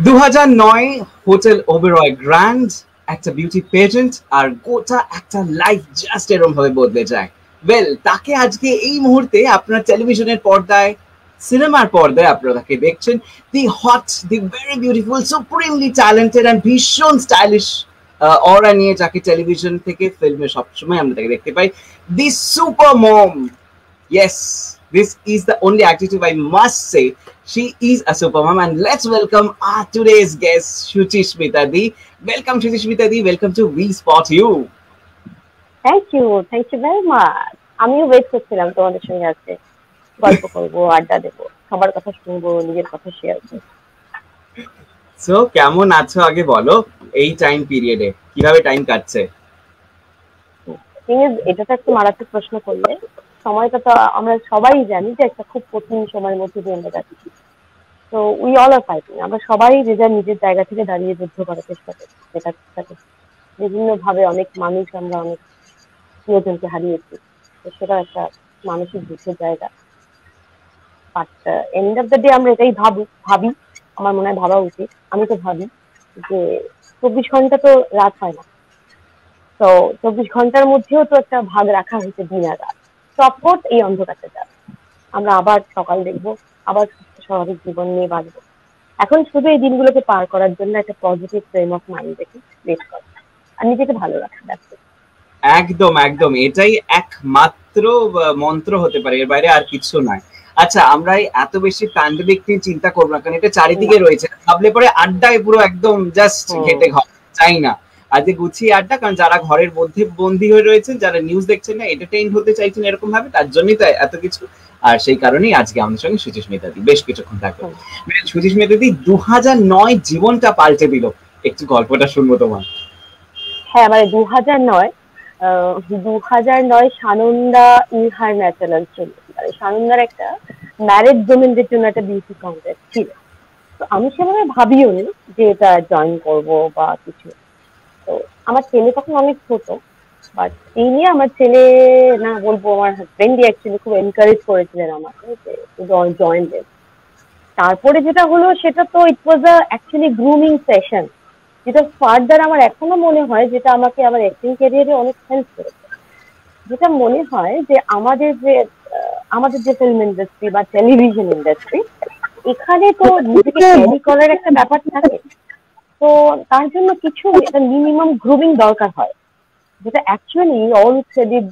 2009 hotel Oberoi grand একটা beauty পেজেন্ট আর গোটা একটা লাইফ জাস্ট এরকম ভাবে বদলে যায়। ওয়েল, তাকে আজকে এই মুহূর্তে আপনার টেলিভিশনের পর্দায়, সিনেমার পর্দায় আপনারা তাকে দেখছেন। The hot, the very beautiful, supremely talented and ভীষণ স্টাইলিশ অরা নিয়ে যাকে টেলিভিশন থেকে ফিল্মে সবসময় আমরা তাকে দেখতে পাই, the super mom. Yes, this is the only adjective I must say. She is a supermom, and let's welcome our today's guest, Shuchi Smita Di. Welcome, Shuchi Smita Di. Welcome to We Spot You. Thank you very much. আমিও wait করছিলাম তোমাদের সঙ্গে আজকে গল্প করবো, আড্ডা দেবো, সবার কথা শুনবো, নিজের কথা শেয়ার করবো। সো কেমন আছো আগে বলো, এই টাইম পিরিয়ডে কিভাবে টাইম কাটছে? এটা তো একটা মারাত্মক প্রশ্ন করলে। সময়টা তো আমরা সবাই জানি যে একটা খুব কঠিন সময়ের মধ্যে দিয়ে আমরা যাচ্ছি। তো উই অল আর ফাইটিং। আমরা সবাই যে যার নিজের জায়গা থেকে দাঁড়িয়ে যুদ্ধ করার চেষ্টা করছি, যেটা বিভিন্ন ভাবে অনেক মানুষ, আমরা অনেক প্রিয়জনকে হারিয়েছি। তো সেটা একটা মানসিক দুঃখের জায়গা। But end of the day আমরা এটাই ভাবি, আমার মনে হয় ভাবা উচিত, আমি তো ভাবি যে 24 ঘন্টা তো রাত হয় না। তো 24 ঘন্টার মধ্যেও তো একটা ভাগ রাখা হয়েছে দিন আর রাত। তো অফকোর্স এই অন্ধকারটা যাবে, আমরা আবার সকাল দেখবো, আবার স্বাভাবিক জীবন নিয়ে বাঁচবো। এখন শুধু এই দিনগুলোকে পার করার জন্য একটা পজিটিভ ফ্রেম অফ মাইন্ড রেখে ওয়েট করা আর নিজেকে ভালো রাখা। একদম একদম, এটাই একমাত্র মন্ত্র হতে পারে, এর বাইরে আর কিছু নয়। আচ্ছা, আমরা এত বেশি প্যান্ডেমিক নিয়ে চিন্তা করবো না, কারণ এটা চারিদিকে রয়েছে। ভাবলে পরে আড্ডায় পুরো একদম জাস্ট ঘেটে চাই না আজকে গুছিয়ে আড্ডা, কারণ যারা ঘরের মধ্যে বন্দী হয়ে রয়েছেন, যারা নিউজ দেখছেন না, এন্টারটেইন হতে চাইছেন এরকম ভাবে, তার জন্যই তো এত কিছু। আর সেই কারণেই আজকে আমাদের সঙ্গে সুচিস্মিতা দি বেশ কিছুক্ষণ থাকবে। সুচিস্মিতা দি 2009 জীবনটা পাল্টে দিল, একটু গল্পটা শুনবো তোমার। হ্যাঁ, মানে 2009 সানন্দা ইলহার ন্যাচারাল ছিল। মানে সানন্দার একটা ম্যারেজ ডোমেনদের জন্য একটা বিউটি কন্টেস্ট ছিল। তো আমি সেভাবে ভাবিও নি যে এটা জয়েন করব বা কিছু। তো আমার ছেলে তখন অনেক ছোট, বাট এই নিয়ে আমার ছেলে, না বলবো, আমার হাজবেন্ডই অ্যাকচুয়ালি খুব এনকারেজ করেছিলেন আমাকে যে জয়েন দেব। তারপরে যেটা হলো সেটা তো ইট ওয়াজ অ্যাকচুয়ালি গ্রুমিং সেশন, যেটা ফার্দার আমার এখনো মনে হয় যেটা আমাকে আমার অ্যাক্টিং ক্যারিয়ারে অনেক হেল্প করেছে। যেটা মনে হয় যে আমাদের যে ফিল্ম ইন্ডাস্ট্রি বা টেলিভিশন ইন্ডাস্ট্রি, এখানে তো নিজেকে ক্যারি করার একটা ব্যাপার থাকে। তো তার জন্য কিছু একটা মিনিমাম গ্রুমিং দরকার হয়, যেটা actually all credit,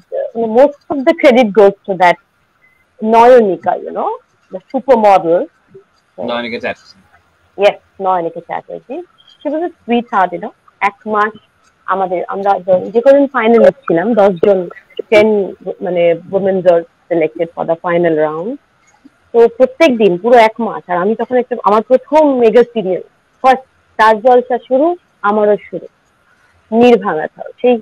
most of the credit goes to that Nayanika, the super model. Nayanika Chatterjee. Yes, Nayanika Chatterjee. Say was a sweet heart, এক মাস আমরা যে কদিন ফাইনালিস্ট ছিলাম, 10 জন, 10 মানে women's are selected for the final round. তো প্রত্যেক দিন পুরো এক মাস। আর আমি তখন আমার প্রথম মেগা সিরিয়াল, ফার্স্ট স্টার জলসা শুরু, আমারও শুরু, নির্ভাঙা থাও। সেই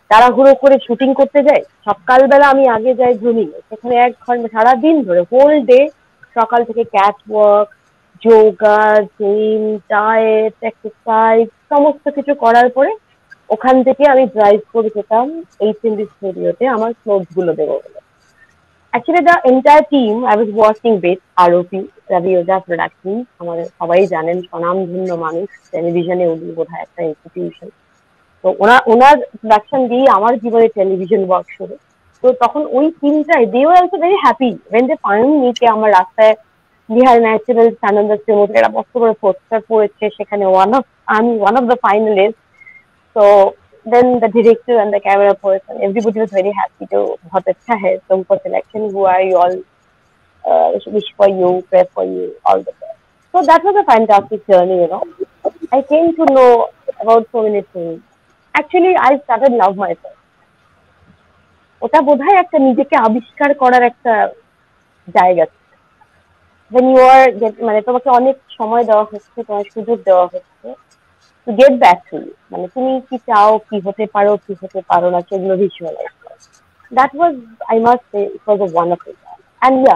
তাড়াহুড়ো করে শুটিং করতে যাই, সকালবেলা আমি আগে যাই গ্রুমিং, সেখানে 1 ঘন্টা সারাদিন ধরে হোল ডে, সকাল থেকে cat work, yoga, gym, diet, exercise সমস্ত কিছু করার পরে ওখান থেকে আমি ড্রাইভ করে যেতাম HMB স্টুডিওতে আমার ক্লোথস গুলো দেবো বলে। Actually the entire team I was working with আরোপি, রবি ওজা প্রোডাকশন। আমাদের সবাই জানেন, স্বনামধন্য মানুষ, টেলিভিশনে উনি বোধহয় একটা ইনস্টিটিউশন। তো ওনার প্রোডাকশন দিয়ে আমার জীবনে টেলিভিশন ওয়ার্ক শুরু। তো তখন ওই টিমটাই, they were also very happy when they find me, কে আমার রাস্তায় বিহার ন্যাচারাল সানন্দা শ্রীমতির একটা বস্ত করে পোস্টার পড়েছে, সেখানে আমি one of the finalist. So then the director and the camera person, everybody was very happy to बहुत अच्छा है तुमको selection हुआ, you all wish for you, pray for you, all the best. So that was a fantastic journey. I came to know about so many things. Actually, I started love myself. ওটা বোধহয় একটা নিজেকে আবিষ্কার করার একটা জায়গা। when you are মানে তোমাকে অনেক সময় দেওয়া হচ্ছে, তোমার সুযোগ দেওয়া হচ্ছে to get back to you, মানে তুমি কি চাও, কি হতে পারো, কি হতে পারো না, সেগুলো ভিজুয়ালাইজ করো। That was, I must say, it was a wonderful time. And yeah,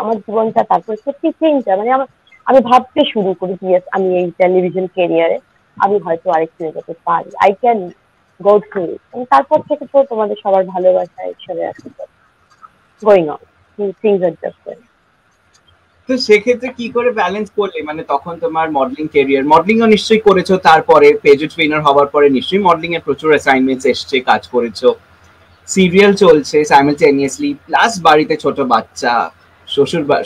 আমার জীবনটা তারপর সত্যি চেঞ্জ হয়। মানে আমি ভাবতে শুরু করি, ইয়েস, আমি এই টেলিভিশন ক্যারিয়ারে আমি হয়তো আরেকটু এগোতে পারি, I can go through it. তারপর থেকে তো তোমাদের সবার ভালোবাসা ঈশ্বরের আশীর্বাদ গোয়িং অন, থিংস আর জাস্ট গোয়িং। তো সেক্ষেত্রে কি করে ব্যালেন্স করলে, মানে তখন তোমার মডেলিং ক্যারিয়ার, মডেলিংও নিশ্চয়ই করেছো, তারপরে পেজ ট্রেনার হওয়ার পরে নিশ্চয়ই মডেলিং এর প্রচুর অ্যাসাইনমেন্টস এসছে, কাজ করেছো, সিরিয়াল চলছে সাইমালটেনিয়াসলি, প্লাস বাড়িতে ছোট বাচ্চা,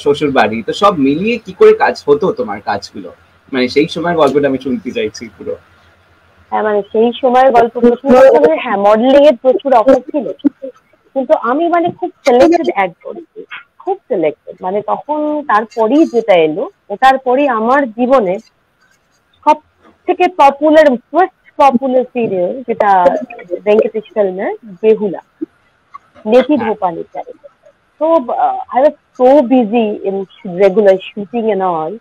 শ্বশুর বাড়ি, তো সব মিলিয়ে কি করে কাজ হতো তোমার কাজগুলো, মানে সেই সময় গল্পটা আমি শুনতে চাইছি পুরো। হ্যাঁ মানে সেই সময়ের গল্প হ্যাঁ মডেলিং এর প্রচুর অফার ছিল, কিন্তু আমি মানে খুব সিলেক্টেড অ্যাড করেছি, খুব সিলেক্টেড, মানে তখন তারপরেই যেটা এলো ওটার পরেই আমার জীবনে সব থেকে পপুলার ফার্স্ট পপুলার সিরিয়াল যেটা ভেঙ্কটেশ ফিল্মের বেহুলা, নেতি ভোপালের character. So I was so busy in regular shooting and all,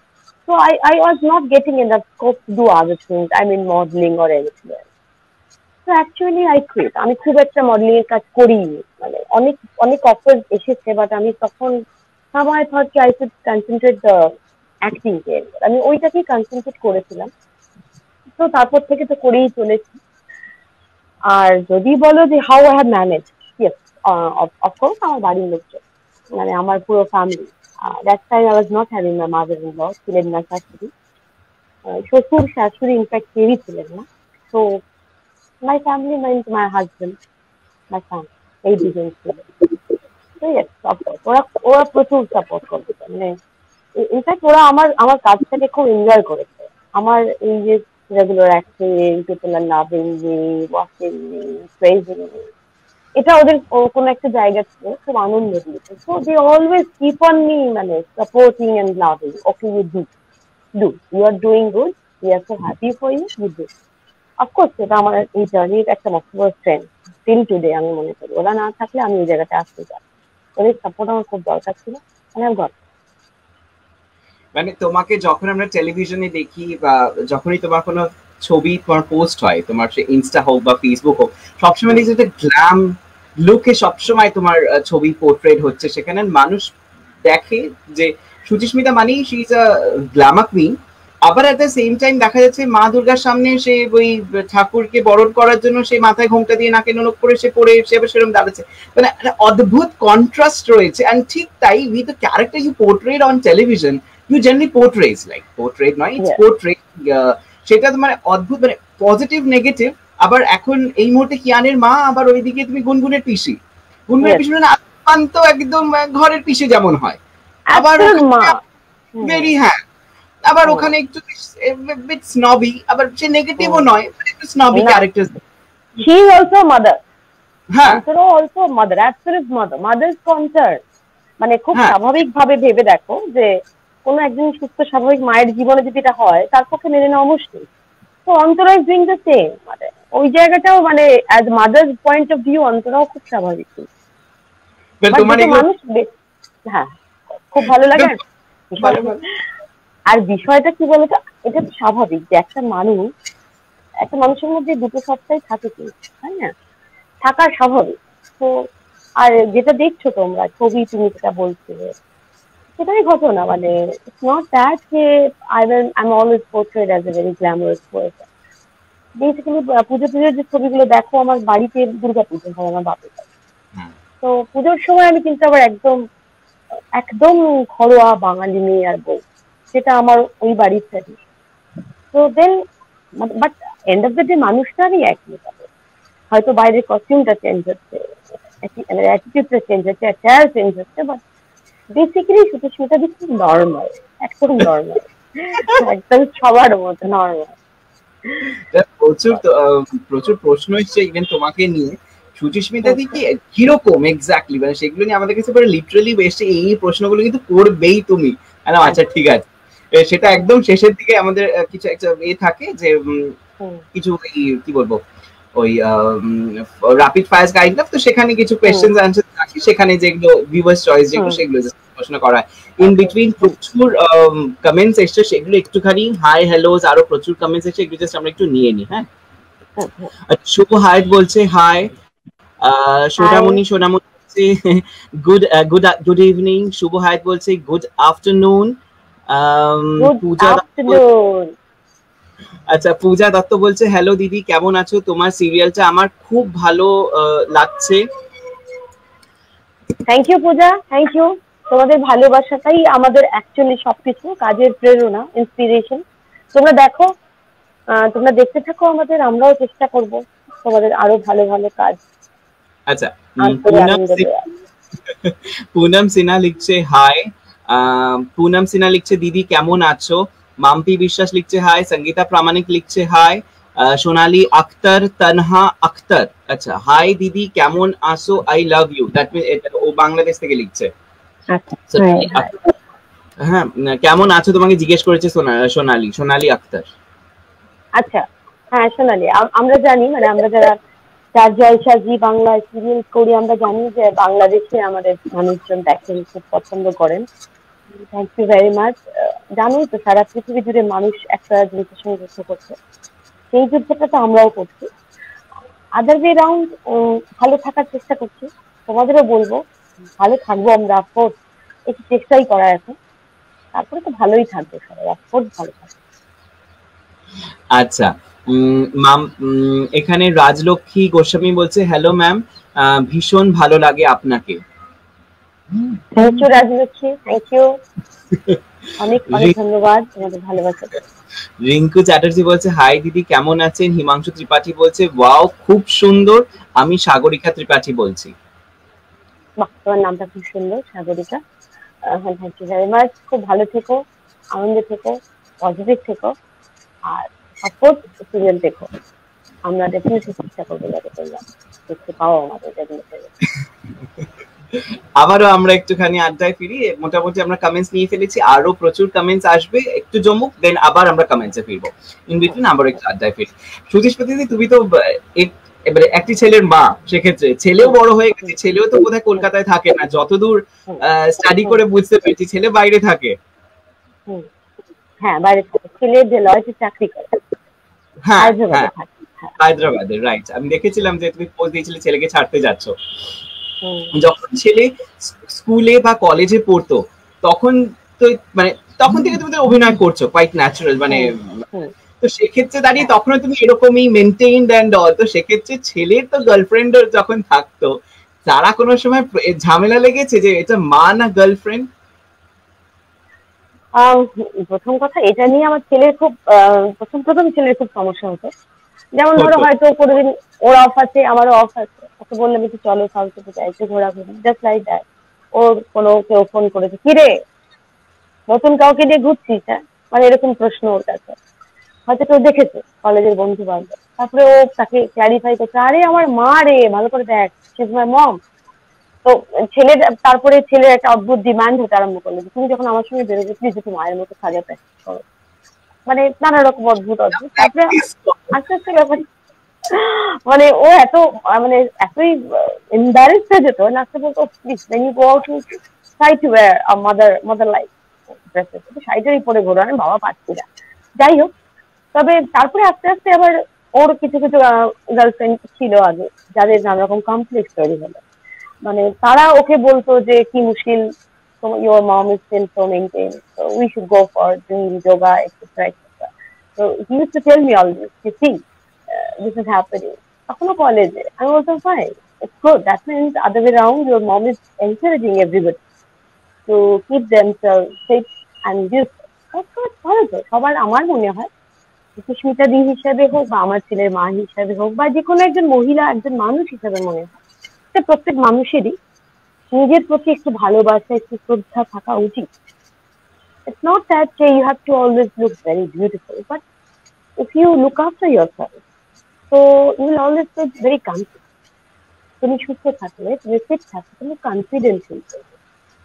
so I was not getting enough scope to do other things, I mean modeling or anything else. So actually I quit. আমি খুব একটা modelling এর কাজ করিনি, মানে অনেক অনেক offer এসেছে, বাট আমি তখন I thought I should concentrate the acting কে, আমি ওইটাকেই কনসেন্ট্রেট করেছিলাম। তো তারপর থেকে তো করেই চলেছি। আর যদি বলো যে how I have manage, yes of course আমার বাড়ির লোকজন, মানে আমার পুরো family, that time I was not having my mother in law, ছিলেন না শাশুড়ি, শ্বশুর শাশুড়ি ইনফ্যাক্ট কেউই ছিলেন না। তো my family means my husband, my son, এই দুজন ছিল। তো ইয়েস অফকোর্স ওরা প্রচুর সাপোর্ট করতো, মানে ইনফ্যাক্ট ওরা আমার কাজটাকে খুব এনজয় করেছে। আমার এই যে regular acting, people are loving me, watching me, praising me, এটা ওদের কোনো একটা জায়গা থেকে খুব আনন্দ দিয়েছে। So they always keep on me, মানে supporting and loving, okay you do you are doing good, we are so happy for you, you do. Of course এটা আমার এই জার্নির একটা মস্ত স্ট্রেংথ টিল টুডে, আমি মনে করি ওরা না থাকলে আমি এই জায়গাটা আসতে চাই, ওদের সাপোর্ট আমার খুব দরকার ছিল, মানে আমি গড। মানে তোমাকে যখন আমরা টেলিভিশনে দেখি বা যখনই তোমার কোনো ছবি তোমার পোস্ট হয়, তোমার সে ইনস্টা হোক বা ফেসবুক হোক, সবসময় দেখছি একটা গ্ল্যাম লুকে সবসময় তোমার ছবি পোর্ট্রেট হচ্ছে, সেখানে মানুষ দেখে যে সুচিস্মিতা মানেই she is a Glamour queen, আবার এট দ্য সেম টাইম দেখা যাচ্ছে মা দুর্গার সামনে সে ওই ঠাকুরকে বরণ করার জন্য সে মাথায় ঘোমটা দিয়ে নাকে নোলক করে সে পড়ে সে আবার সেরকম দাঁড়াচ্ছে, মানে একটা অদ্ভুত কন্ট্রাস্ট রয়েছে। অ্যান্ড ঠিক তাই with the character you portrait on television, you generally portrays, like portrait নয়, it's portrait, সেটা মানে অদ্ভুত, মানে পজিটিভ নেগেটিভ। আবার এখন এই মুহূর্তে কিয়ানের মা, আবার ওইদিকে তুমি গুনগুনের পিসি, গুনগুনের পিসি মানে আত্মান্ত একদম ঘরের পিসি যেমন হয়, আবার ভেরি হ্যাঁ, আবার ওখানে একটু বিট স্নবি, আবার সে নেগেটিভও নয়, একটু স্নবি character. She is also a mother. হ্যাঁ, also a mother, absolute mother, mother's concern, মানে খুব স্বাভাবিক ভাবে ভেবে দেখো যে কোন একজন সুস্থ স্বাভাবিক মায়ের জীবনে যদি এটা হয় তার পক্ষে মেনে নেওয়া মুশকিল। তো Antara is doing the same, মানে ওই জায়গাটাও মানে as mother point of view অন্তরাও খুব স্বাভাবিক। মানুষ হ্যাঁ খুব ভালো লাগে। আর বিষয়টা কি বলতো, এটা স্বাভাবিক যে একটা মানুষের মধ্যে দুটো সত্তাই থাকে, তাই না, থাকা স্বাভাবিক। তো আর যেটা দেখছো তোমরা ছবি, তুমি যেটা বলছিলে সেটাই ঘটনা, মানে ইটস নট দ্যাট যে I am always পোর্ট্রেড as a very glamorous person. Basically পুজোর যে ছবিগুলো দেখো, আমার বাড়িতে দুর্গা পুজো হয় আমার বাপের বাড়ি, তো পুজোর সময় আমি কিন্তু আবার একদম ঘরোয়া বাঙালি মেয়ে আর বউ, সেটা আমার ওই বাড়ির সাথে। তো then but end of the day মানুষটা আমি একই পাবো, হয়তো বাইরের কস্টিউমটা চেঞ্জ হচ্ছে, অ্যাটিটিউডটা চেঞ্জ হচ্ছে, অ্যাটায়ার চেঞ্জ হচ্ছে, বাট বেসিক্যালি সুচিস্মিতা খুব নর্মাল, একদম নর্মাল, একদম সবার মতো নর্মাল। প্রচুর প্রশ্ন এসছে ইভেন তোমাকে নিয়ে, সুচিস্মিতা দি কি কিরকম এক্স্যাক্টলি, মানে সেগুলো নিয়ে আমাদের কাছে পুরো লিটারালি এসে এই প্রশ্নগুলো কিন্তু করবেই তুমি। আচ্ছা ঠিক আছে, সেটা একদম শেষের দিকে আমাদের কিছু একটা থাকে যে কিছু কি বলবো ওই র‍্যাপিড ফায়ার গাইড না, তো সেখানে কিছু কোশ্চেনস অ্যানসার থাকে, সেখানে যেগুলো ভিউয়ার্স চয়েস যেগুলো সেগুলো প্রশ্ন করা ইন বিটুইন প্রচুর কমেন্টস এসছে, সেগুলো একটুখানি হাই হ্যালোস আরো প্রচুর কমেন্টস এসছে, এগুলো জাস্ট আমরা একটু নিয়ে নিই। হ্যাঁ, শুভ হায়াত বলছে হাই, সোনামণি বলছে গুড ইভিনিং, শুভ হায়াত বলছে গুড আফটারনুন, আচ্ছা পূজা দত্ত বলছে হ্যালো দিদি কেমন আছো, তোমার সিরিয়ালটা আমার খুব ভালো লাগছে। Thank you Puja, thank you তোমাদের ভালোবাসাটাই আমাদের অ্যাকচুয়ালি সবকিছু, কাজের প্রেরণা, ইন্সপিরেশন। তোমরা দেখো, তোমরা দেখতে থাকো আমাদের, আমরাও চেষ্টা করব তোমাদের আরো ভালো ভালো কাজ আচ্ছা, আন্তরিক আনন্দ দেওয়া। পুনম সিনহা লিখছে হাই। পুনম সিনহা লিখছে দিদি কেমন আছো। মাম্পি বিশ্বাস লিখছে হাই। সঙ্গীতা প্রামাণিক লিখছে হাই। সোনালি আক্তার, তনহা আক্তার, আচ্ছা হাই দিদি কেমন আছো, I love you, that mean ও বাংলাদেশ থেকে লিখছে। হ্যাঁ, কেমন আছো তোমাকে জিজ্ঞেস করেছে সোনালি, সোনালি আক্তার। আচ্ছা, হ্যাঁ সোনালি, আমরা জানি, মানে আমরা যারা চার জলসা জি বাংলা সিরিয়াল করি, আমরা জানি যে বাংলাদেশে আমাদের মানুষজন দেখেন, খুব পছন্দ করেন। Thank you very much. জানোই তো সারা পৃথিবী জুড়ে মানুষ একটা জিনিসের সঙ্গে যুদ্ধ করছে, সেই যুদ্ধটা তো আমরাও করছি। আদার ওয়ে রাউন্ড ভালো থাকার চেষ্টা করছি, তোমাদেরও বলবো ভালো থাকবো আমরা, অফকোর্স একটু চেষ্টাই করা এখন, তারপরে তো ভালোই থাকবে সবাই, অফকোর্স ভালো থাকবে। আচ্ছা, এখানে রাজলক্ষ্মী গোস্বামী বলছে হ্যালো ম্যাম, ভীষণ ভালো লাগে আপনাকে। Thank you Rajlakshmi, thank you, অনেক অনেক ধন্যবাদ তোমাদের ভালোবাসা। রিঙ্কু চ্যাটার্জি বলছে হাই দিদি কেমন আছেন। হিমাংশু ত্রিপাঠী বলছে ওয়াও খুব সুন্দর, আমি সাগরিকা ত্রিপাঠী বলছি। বাহ, তোমার নামটা খুব সুন্দর, Sagarika. Thank you very much. খুব ভালো থেকো, আনন্দে থেকো, পজিটিভ থেকো, আর সাপোর্ট সিরিয়াল দেখো। আমরা ডেফিনেটলি চেষ্টা করবো যাতে তোমরা দেখতে পাও আমাদের যেগুলো। আবারও আমরা একটুখানি আড্ডায় ফিরি। মোটামুটি আমরা কমেন্টস নিয়ে ফেলেছি, আরো প্রচুর কমেন্টস আসবে, একটু জমুক, দেন আবার আমরা কমেন্টসে ফিরবো। ইন বিটুইন আবার একটু আড্ডায় ফিরি। সুচিস্পতি, তুমি তো এবারে একটি ছেলের মা, সেক্ষেত্রে ছেলেও বড় হয়ে গেছে, ছেলেও তো বোধহয় কলকাতায় থাকে না, যতদূর স্টাডি করে বুঝতে পেরেছি ছেলে বাইরে থাকে। হ্যাঁ, বাইরে থাকে, ছেলে ডেলয়েটে চাকরি করে। হ্যাঁ, হায়দ্রাবাদে, রাইট। আমি দেখেছিলাম যে তুমি পোস্ট দিয়েছিলে ছেলেকে ছাড়তে যাচ্ছ। যখন ছেলে স্কুলে বা কলেজে পড়তো তখন তো মানে তখন থেকে তুমি অভিনয় করছো কোয়াইট ন্যাচারাল, মানে তো সেক্ষেত্রে দাঁড়িয়ে তখন তুমি এরকমই মেনটেইনড এন্ড অল, তো সেক্ষেত্রে ছেলের তো গার্লফ্রেন্ড যখন থাকতো, তারা কোনো সময় ঝামেলা লেগেছে যে এটা মা না গার্লফ্রেন্ড? প্রথম কথা, এটা নিয়ে আমার ছেলের খুব প্রথম ছেলের খুব সমস্যা হতো। যেমন ধরো হয়তো কোনোদিন ওর অফ আছে, আমারও অফ আছে, ওকে বললাম একটু চলো সাউথ থেকে যাই, একটু ঘোরাঘুরি, জাস্ট লাইক দ্যাট। ওর কোনো কেউ ফোন করেছে, কিরে নতুন কাউকে নিয়ে ঘুরছিস, হ্যাঁ, মানে এরকম প্রশ্ন ওর কাছে। হয়তো কেউ দেখেছে কলেজের বন্ধু বান্ধব, তারপরে ও তাকে ক্লারিফাই করছে, আরে আমার মা রে, ভালো করে দেখ, শি ইজ মাই মম। তো ছেলের তারপরে ছেলের একটা অদ্ভুত ডিমান্ড হতে আরম্ভ করলো, তুমি যখন আমার সঙ্গে বেরোবে প্লিজ একটু মায়ের মতো সাজা প্র্যাকটিস করো, মানে নানা রকম অদ্ভুত অদ্ভুত। তারপরে আস্তে আস্তে ব্যাপার, মানে ও এত মানে এতই এম্বারেসড হয়ে যেত, লাস্টে বলতো please when you go out you try to wear a mother like dresses, শাড়িটারই পরে ঘোরো। আমি বাবা পাচ্ছি না। যাই হোক, তবে তারপরে আস্তে আস্তে আবার ওর কিছু কিছু গার্লফ্রেন্ড ছিল আগে, যাদের নানা রকম কমপ্লেক্স তৈরি হলো, মানে তারা ওকে বলতো যে কি মুশকিল, your mom is still so maintained, so we should go for doing yoga, etc. So he used to tell me all this, you see, this is happening. এখনো কলেজে আমি বলতাম fine, it's good, that means other way around your mom is encouraging everybody to keep themselves safe and beautiful. ভালো তো সবার, আমার মনে হয় সুস্মিতা দি হিসেবে হোক বা আমার ছেলের মা হিসেবে হোক বা যে কোনো একজন মহিলা, একজন মানুষ হিসেবে মনে হয় প্রত্যেক মানুষেরই নিজের প্রতি একটু ভালোবাসা, একটু শ্রদ্ধা থাকা উচিত। It's not that you have to always look very beautiful, but if you look after yourself, so you will always feel very confident. তুমি সুস্থ থাকলে, তুমি ফিট থাকলে, তুমি কনফিডেন্ট ফিল করবে,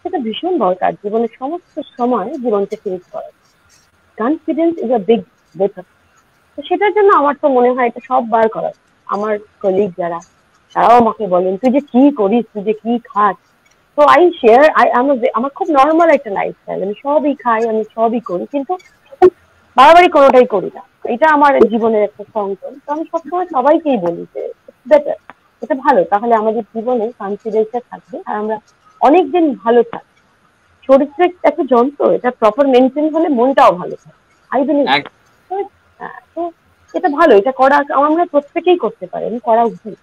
সেটা ভীষণ দরকার জীবনের সমস্ত সময় জীবনকে ফেস করা। Confidence is a big better. তো সেটার জন্য আমার তো মনে হয় এটা সববার করা। আমার কলিগ যারা, তারাও আমাকে বলেন তুই যে কি করিস, তুই যে কি খাস। তো আই শেয়ার, আমার খুব নর্মাল একটা লাইফস্টাইল, আমি সবই খাই, আমি সবই করি, কিন্তু বাড়াবাড়ি কোনোটাই করি না। এটা আমার জীবনের একটা সংকট। তো আমি সবসময় সবাইকেই বলি যে বেটার, এটা ভালো, তাহলে আমাদের জীবনে কনফিডেন্সটা থাকবে আর আমরা অনেকদিন ভালো থাকবো। শরীরটা একটা যন্ত্র, এটা প্রপার মেনটেন হলে মনটাও ভালো থাকে। আই বিলিভ তো এটা ভালো, এটা করা আমরা প্রত্যেকেই করতে পারি, করা উচিত।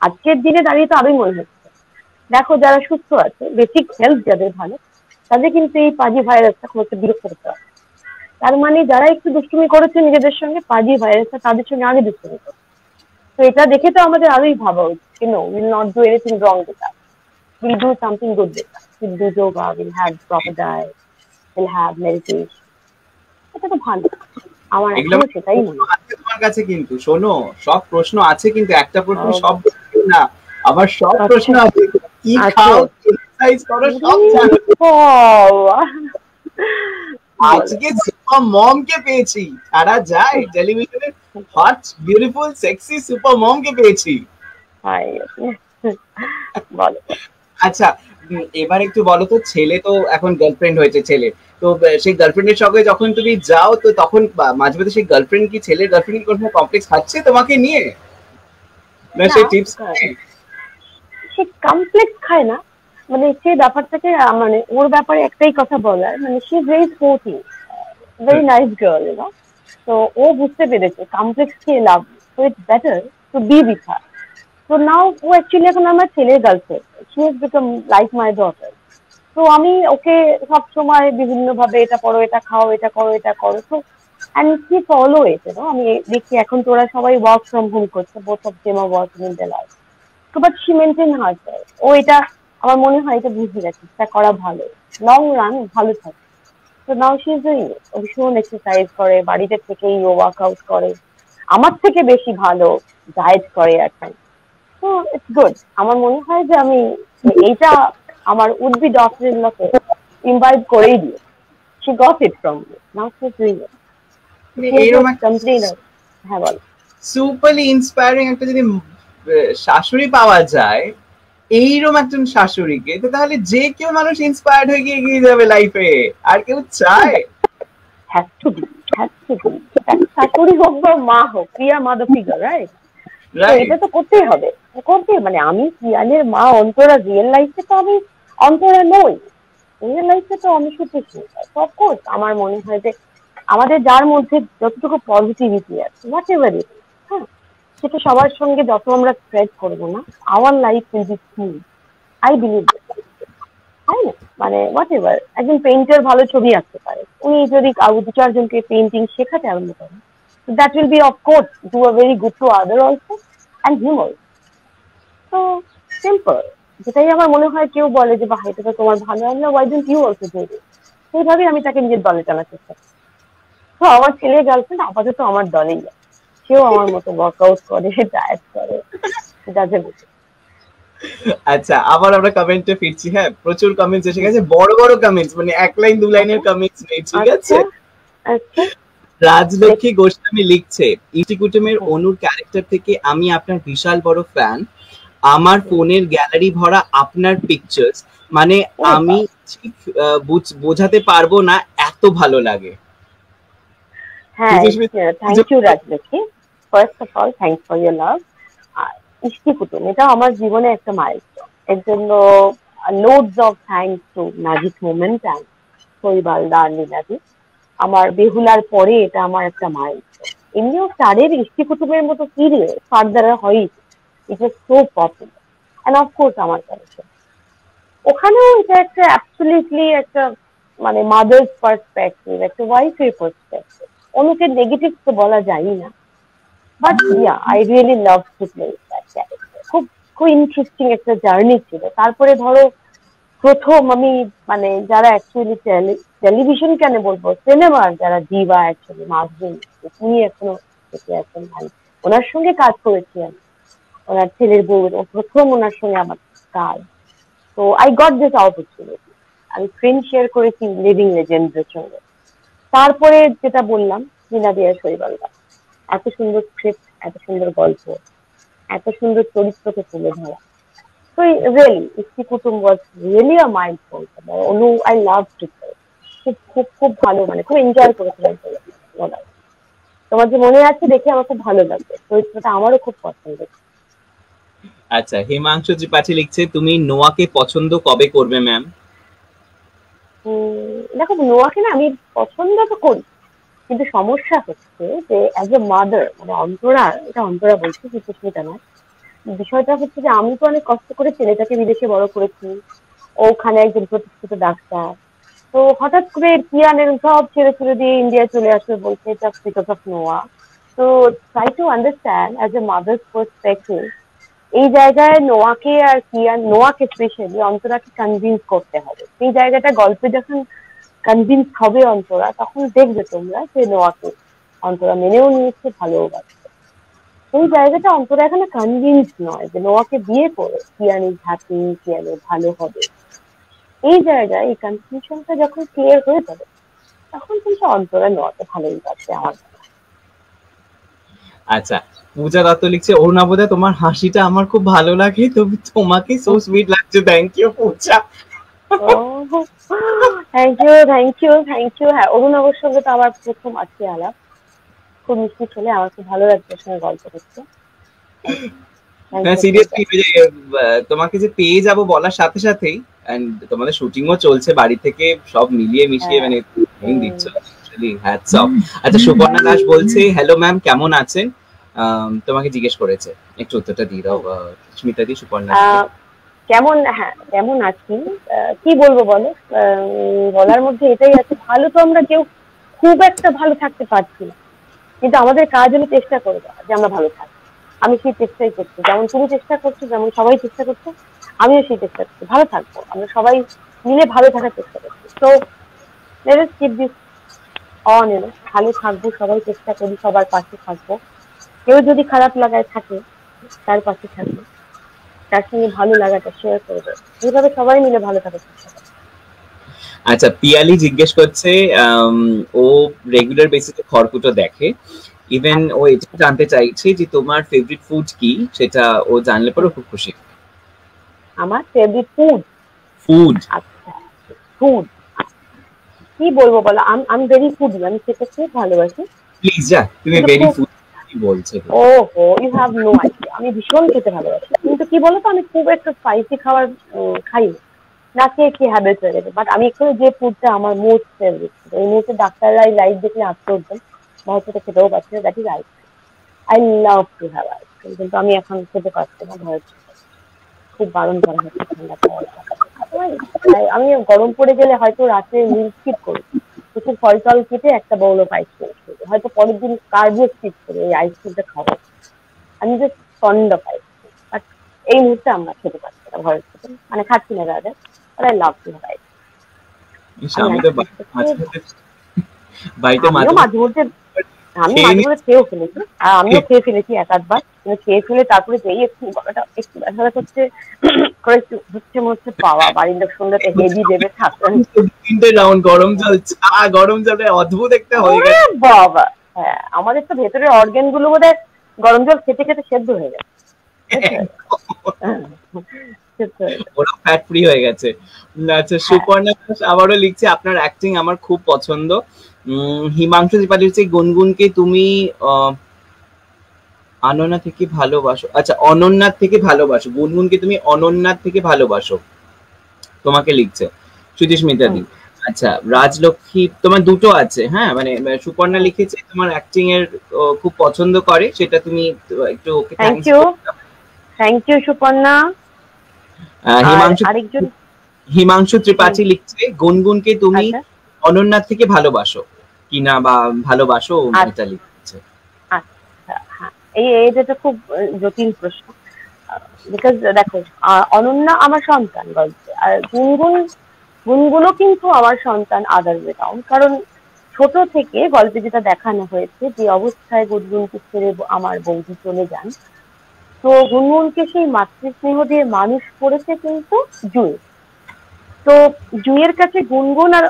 আজকের দিনে দাঁড়িয়ে তো আরোই মনে হচ্ছে, দেখো যারা সুস্থ আছে, বেসিক হেলথ যাদের ভালো, তাদের কিন্তু এই পাজি ভাইরাসটা খুব একটা বিরক্ত করতে পারে। তার মানে যারা একটু দুষ্টুমি করেছে নিজেদের সঙ্গে, পাজি ভাইরাসটা তাদের সঙ্গে আগে দুষ্টুমি করে। তো এটা দেখে তো আমাদের আরোই ভাবা উচিত, will not do anything wrong with that, will do something good with that, will do yoga, will have proper diet, will have meditation. এটা তো ভালো, আমার এগুলো এখনো আমার সেটাই প্রশ্ন মনে হয়। আছে তোমার কাছে, কিন্তু শোনো, সব প্রশ্ন আছে, কিন্তু একটা প্রশ্ন আহ, সব প্রশ্ন না, আবার সব আচ্ছা, প্রশ্ন আছে, কি আছে। খাও, এক্সারসাইজ করো, সব উরে জানো। বাবা! বলো। আজকে সুপার মম কে পেয়েছি, ছাড়া যায় টেলিভিশনে, হট বিউটিফুল সেক্সি সুপার মম কে পেয়েছি। হাই, বলো। আচ্ছা, এবার একটু বলো তো, ছেলে তো এখন গার্লফ্রেন্ড হয়েছে ছেলে, তো সেই গার্লফ্রেন্ডের সঙ্গে যখন তুমি যাও, তো তখন মাঝে মাঝে সেই গার্লফ্রেন্ড কি, ছেলের গার্লফ্রেন্ড কি কোনো কমপ্লেক্স খাচ্ছে তোমাকে নিয়ে, না না, সেই টিপস? সে কমপ্লেক্স খায় না, মানে সে ব্যাপারটাকে মানে ওর ব্যাপারে একটাই কথা বলার, মানে সে very sporty, very nice girl, তো ও বুঝতে পেরেছে কমপ্লেক্স খেয়ে লাভ, so it's better to be with her. তো নাও ও অ্যাকচুয়ালি এখন আমার ছেলের girlfriend, she has become like my daughter. তো আমি ওকে সব সময় বিভিন্ন ভাবে এটা করো, এটা খাও, এটা করো, এটা করো, তো অ্যান্ড কি ফলো ইট, আমি দেখি এখন তোরা সবাই ওয়ার্ক ফ্রম হোম করছে, both of them are working in the life. তো বাট শি মেনটেন হারসেলফ, ও এটা আমার মনে হয় এটা বুঝে গেছে, এটা করা ভালো, লং রান ভালো থাকে। তো now she is doing it, ও ভীষণ এক্সারসাইজ করে, বাড়িতে থেকেই ও ওয়ার্কআউট করে, আমার থেকে বেশি ভালো ডায়েট করে এখন। তো ইটস গুড। আমার মনে হয় যে আমি এইটা আমার উড বি ডটার ইন লকে ইনভাইট করেই দিই। She got it from me, now she is doing it, she has not এরকম কমপ্লেইন। হ্যাঁ, বল। সুপারলি ইন্সপায়ারিং একটা যদি শাশুড়ি পাওয়া যায়, এইরকম একজন শাশুড়িকে, তো তাহলে যে কেউ মানুষ ইন্সপায়ার্ড হয়ে গিয়ে এগিয়ে যাবে লাইফে, আর কেউ চায়। Has to be, has to be. শাশুড়ি হোক বা মা হোক, প্রিয়া মাদার ফিগার, রাইট? তো রাইট। এটা তো করতেই হবে, মানে আমি প্রিয়ানের মা অন্তরা, রিয়েল লাইফে তো আমি অন্তরা নই, রিয়েল লাইফে তো আমি সুচিত্রা। অফকোর্স আমার মনে হয় যে আমাদের যার মধ্যে যতটুকু পজিটিভিটি আছে, হোয়াট এভার ইট, হ্যাঁ, সেটা সবার সঙ্গে যত আমরা স্প্রেড করবো না, our life will be smooth, I believe, তাই না? মানে হোয়াট এভার, একজন পেইন্টার ভালো ছবি আঁকতে পারে, উনি যদি দু চারজনকে পেইন্টিং শেখাতে আরম্ভ করেন, that will be of course do a very good to other also and him also. তো সিম্পল, যেটাই আমার মনে হয় কেউ বলে যে বাহ এটা তো তোমার ভালো, আমরা why don't you also do it, সেইভাবেই আমি তাকে নিজের দলে টানার চেষ্টা করি। তো আমার ছেলে গার্লফ্রেন্ড আপাতত আমার দলেই আছে, সেও আমার মতো ওয়ার্কআউট করে, ডায়েট করে, ডাজে। আচ্ছা, আবার আমরা কমেন্টে ফিরছি। হ্যাঁ, প্রচুর কমেন্টস এসে গেছে, বড় বড় কমেন্টস, মানে এক লাইন দু লাইনের কমেন্টস নেই, ঠিক আছে? আচ্ছা, আচ্ছা। রাজলক্ষ্মী গোস্বামী লিখছে, ইনস্টিটিউটের অনুর ক্যারেক্টার থেকে আমি আপনার বিশাল বড় ফ্যান, আমার ফোনের গ্যালারি ভরা আপনার পিকচার্স, মানে আমি ঠিক বোঝাতে পারবো না, এত ভালো লাগে। হ্যাঁ, thank you Rajlakshmi, first of all thanks for your love. আর ইষ্টি কুটুম, এটা আমার জীবনে একটা মাইলস্টোন, এর জন্য loads of thanks to magic moment and শৈবালদা আর লীলাদি। আমার বেহুলার পরে এটা আমার একটা মাইলস্টোন। এমনিও স্টারের ইষ্টি কুটুমের মতো সিরিয়াল ফার্দার হয়ই, it is so popular and of course আমার কাছে ওখানেও এটা একটা অ্যাবসলিউটলি একটা মানে মাদার্স পার্সপেক্টিভ, একটা ওয়াইফের পার্সপেক্টিভ, অনুকে নেগেটিভ তো বলা যায় না। But yeah, I really love to play that character. খুব খুব ইন্টারেস্টিং একটা জার্নি ছিল। তারপরে ধরো প্রথম আমি মানে যারা অ্যাকচুয়ালি টেলিভিশন কেন বলবো, সিনেমার যারা দিবা অ্যাকচুয়ালি, মাধুরী, উনি এখনো বেঁচে আছেন ভাই, ওনার সঙ্গে কাজ করেছি আমি, ওনার ছেলের বউ, প্রথম ওনার সঙ্গে আমার কাজ। তো আই গট দিস অপরচুনিটি, আমি স্ক্রিন শেয়ার করেছি লিভিং লেজেন্ডসের সঙ্গে। তারপরে যেটা বললাম, রিনা দিয়া শৈবালদা, এত সুন্দর স্ক্রিপ্ট, এত সুন্দর গল্প, এত সুন্দর চরিত্রকে তুলে ধরা। তো রিয়েলি ইস্তি কুটুম was really a milestone. Anu I love to play, খুব খুব খুব ভালো, মানে খুব এনজয় করেছিলাম। তোমার যে মনে আছে দেখে আমার খুব ভালো লাগবে, চরিত্রটা আমারও খুব পছন্দের। আচ্ছা, হিমাংশু ত্রিপাঠী লিখছে, তুমি নোয়াকে পছন্দ কবে করবে ম্যাম? দেখো, নোয়াকে না আমি পছন্দ তো করি, কিন্তু সমস্যা হচ্ছে যে অ্যাজ এ মাদার, মানে অন্তরা, এটা অন্তরা বলছি, সুস্মিতা নয়, বিষয়টা হচ্ছে যে আমি তো অনেক কষ্ট করে ছেলেটাকে বিদেশে বড় করেছি, ওখানে একজন প্রতিষ্ঠিত ডাক্তার, তো হঠাৎ করে কিয়ান এরকম সব ছেড়ে ছেড়ে দিয়ে ইন্ডিয়া চলে আসবে বলছে জাস্ট বিকজ অফ নোয়া। তো try to understand as a mother's perspective এই জায়গায় নোয়াকে আর কিয়ান, নোয়াকে স্পেশালি অন্তরাকে কনভিন্স করতে হবে। এই জায়গাটা গল্পে যখন কনভিন্স হবে অন্তরা, তখন দেখবে তোমরা যে নোয়াকে অন্তরা মেনেও নিয়েছে, ভালোবাসছে। এই জায়গাটা অন্তরা এখানে কনভিন্স নয় যে নোয়াকে বিয়ে করে কিয়ান ইজ হ্যাপি, কিয়ানের ভালো হবে। এই জায়গায় এই কনফিউশনটা যখন ক্লিয়ার হয়ে যাবে, তখন কিন্তু অন্তরা নোয়াকে ভালোই পাচ্ছে আমার। আচ্ছা, পূজা দত্ত লিখছে অরুণাবোধা তোমার হাসিটা আমার খুব ভালো লাগে, তবে তোমাকে সো সুইট লাগছে। Thank you Puja. Thank you thank you thank you. হ্যাঁ, অরুণাবর সঙ্গে তো আমার প্রথম আজকে আলাপ, খুব মিষ্টি ছেলে, আমার খুব ভালো লাগছে ওর সঙ্গে গল্প করতে। হ্যাঁ সিরিয়াসলি তোমাকে যে পেয়ে যাব বলার সাথে সাথেই, এন্ড তোমাদের শুটিংও চলছে বাড়ি থেকে, সব মিলিয়ে মিশিয়ে মানে দিচ্ছ অ্যাকচুয়ালি, হ্যাটস অফ। আচ্ছা, সুপর্ণা দাস বলছে হ্যালো ম্যাম কেমন আছেন, তোমাকে জিজ্ঞেস করেছে, একটু উত্তরটা দিয়ে দাও স্মিতা দি। সুপর্ণা কেমন, হ্যাঁ কেমন আছি, কি বলবো বলো, বলার মধ্যে এটাই আছে, ভালো তো আমরা কেউ খুব একটা ভালো থাকতে পারছি না, কিন্তু আমাদের কাজ হলো চেষ্টা করে দেওয়া যে আমরা ভালো থাকি। আমি সেই চেষ্টাই করছি, যেমন তুমি চেষ্টা করছো, যেমন সবাই চেষ্টা করছে, আমিও সেই চেষ্টা করছি ভালো থাকবো, আমরা সবাই মিলে ভালো থাকার চেষ্টা করছি। তো let us keep this on, ভালো থাকবো, সবাই চেষ্টা করি, সবার পাশে থাকবো। কেউ যদি খারাপ লাগায় থাকে তার পাশে থাকবে, তার সঙ্গে ভালো লাগাটা শেয়ার করবে, এইভাবে সবাই মিলে ভালো থাকার চেষ্টা করবে। আচ্ছা, পিয়ালি জিজ্ঞেস করছে ও রেগুলার বেসিসে খড়কুটো দেখে, ইভেন ও এটা জানতে চাইছে যে তোমার ফেভারিট ফুড কি, সেটা ও জানলে পরে খুব খুশি। আমার ফেভারিট ফুড, ফুড, আচ্ছা ফুড কি বলবো বলো, আমি ভেরি ফুডি, আমি খেতে খুব ভালোবাসি। প্লিজ যা তুমি ভেরি ফুড কি বলছো? ওহো, ইউ হ্যাভ নো আইডিয়া, আমি ভীষণ খেতে ভালোবাসি, কিন্তু কি বলতো আমি খুব একটা স্পাইসি খাবার খাই না, খেয়ে কি হ্যাবিট হয়ে গেছে। বাট আমি এখানে যে ফুডটা আমার মোস্ট ফেভারিট, এই মুহূর্তে ডাক্তাররা লাইট দেখলে আটকে উঠবেন, ভারতটা খেতেও পারছে না, that is ice cream. I love to have ice cream, কিন্তু আমি এখন খেতে পারছি না, ভয়, খুব বারণ করা হচ্ছে ঠান্ডা খাওয়ার। আমি গরম পড়ে গেলে হয়তো রাতে মিল স্কিপ করি, কিছু ফল টল কেটে একটা বাউল অফ আইসক্রিম খেতে, হয়তো পরের দিন কার্বও স্কিপ করে এই আইসক্রিমটা খাবো। আমি just fond of ice cream, but এই মুহূর্তে আমরা খেতে পারছি না, ভয়ের থেকে মানে খাচ্ছি না দাদা, but I love to have ice cream. আমিও মাঝে মধ্যে খেয়েও ফেলেছি, আর আমিও খেয়ে ফেলেছি এক আধবার, কিন্তু খেয়ে ফেলে তারপরে যেই একটু গলাটা একটু ব্যথা করছে, করে একটু হচ্ছে মনে হচ্ছে পাওয়া বাড়ির লোক সন্ধ্যাতে হেভি দেবে থাকবেন, 3টে রাউন্ড গরম জল, গরম জলে অদ্ভুত একটা হয়ে গেছে বাবা। হ্যাঁ, আমাদের তো ভেতরের অর্গান গুলো বোধহয় গরম জল খেতে খেতে সেদ্ধ হয়ে গেছে, ওরা ফ্যাট ফ্রি হয়ে গেছে। আচ্ছা, সুপর্ণা আবারও লিখছে আপনার অ্যাক্টিং আমার খুব পছন্দ। হিমাংশু ত্রিপাঠী লিখছে গুনগুনকে তুমি অনন্যা থেকে ভালোবাসো, আচ্ছা অনন্যার থেকে ভালোবাসো, গুনগুনকে তুমি অনন্যার থেকে ভালোবাসো, তোমাকে লিখছে সুচিস্মিতা দি। আচ্ছা, রাজলক্ষ্মী তোমার দুটো আছে, হ্যাঁ মানে সুপর্ণা লিখেছে তোমার অ্যাক্টিং এর খুব পছন্দ করে, সেটা তুমি একটু okay thank you Suparna. Himanshu Tripathi লিখছে গুনগুনকে তুমি অনন্যার থেকে ভালোবাসো কিনা বা ভালোবাসো, এটা লিখছে। আচ্ছা, হ্যাঁ, এটা খুব জটিল প্রশ্ন, বিকজ দেখো অনন্যা আমার সন্তান গল্পে, আর গুনগুনও কিন্তু আমার সন্তান আদার ওয়ে রাউন্ড, কারণ ছোট থেকে গল্পে যেটা দেখানো হয়েছে যে অবস্থায় গুনগুনকে ছেড়ে আমার বৌদি চলে যান, তো গুনগুনকে সেই মাতৃস্নেহ দিয়ে মানুষ করেছে কিন্তু জুঁই। তো জুঁইয়ের কাছে গুনগুন আর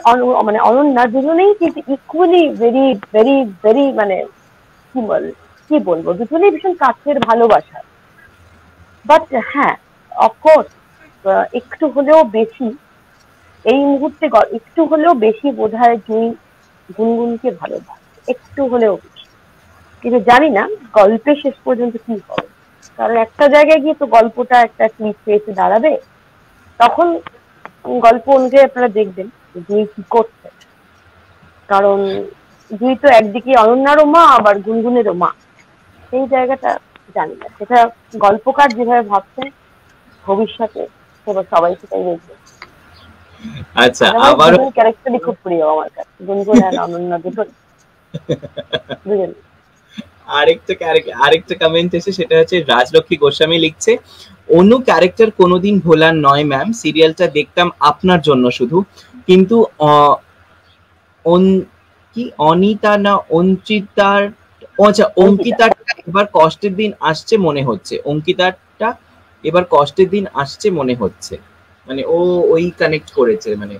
মানে অনন্যা দুজনেই কিন্তু ইকুয়ালি ভেরি ভেরি ভেরি মানে কি বলবো দুজনেই ভীষণ কাছের ভালোবাসা। বাট হ্যাঁ, অফকোর্স একটু হলেও বেশি এই মুহূর্তে একটু হলেও বেশি বোধহয় জুঁই গুনগুনকে ভালোবাসে, একটু হলেও বেশি, কিন্তু জানি না গল্পে শেষ পর্যন্ত কি হবে, কারণ একটা জায়গায় গিয়ে তো গল্পটা একটা ক্লিপে এসে দাঁড়াবে, তখন গল্প অনুযায়ী আপনারা দেখবেন জুঁই কি করছে, কারণ জুঁই তো একদিকে অনন্যারও মা আবার গুনগুনেরও মা, সেই জায়গাটা জানি না, সেটা গল্পকার যেভাবে ভাবছেন ভবিষ্যতে সেটা সবাই সেটাই দেখবে। আচ্ছা, আবার ক্যারেক্টারই খুব প্রিয় আমার কাছে, গুনগুন আর অনন্যা দুটো দুজন। আরেকটা কমেন্ট এসে, সেটা হচ্ছে রাজলক্ষ্মী গোস্বামী লিখছে, অনু ক্যারেক্টার কোনোদিন ভোলার নয় ম্যাম, সিরিয়ালটা দেখতাম আপনার জন্য শুধু, কিন্তু কি অনিতা না অঞ্চিতার, আচ্ছা অঙ্কিতাটা এবার কষ্টের দিন আসছে মনে হচ্ছে, অঙ্কিতাটা এবার কষ্টের দিন আসছে মনে হচ্ছে, মানে ও ওই কানেক্ট করেছে, মানে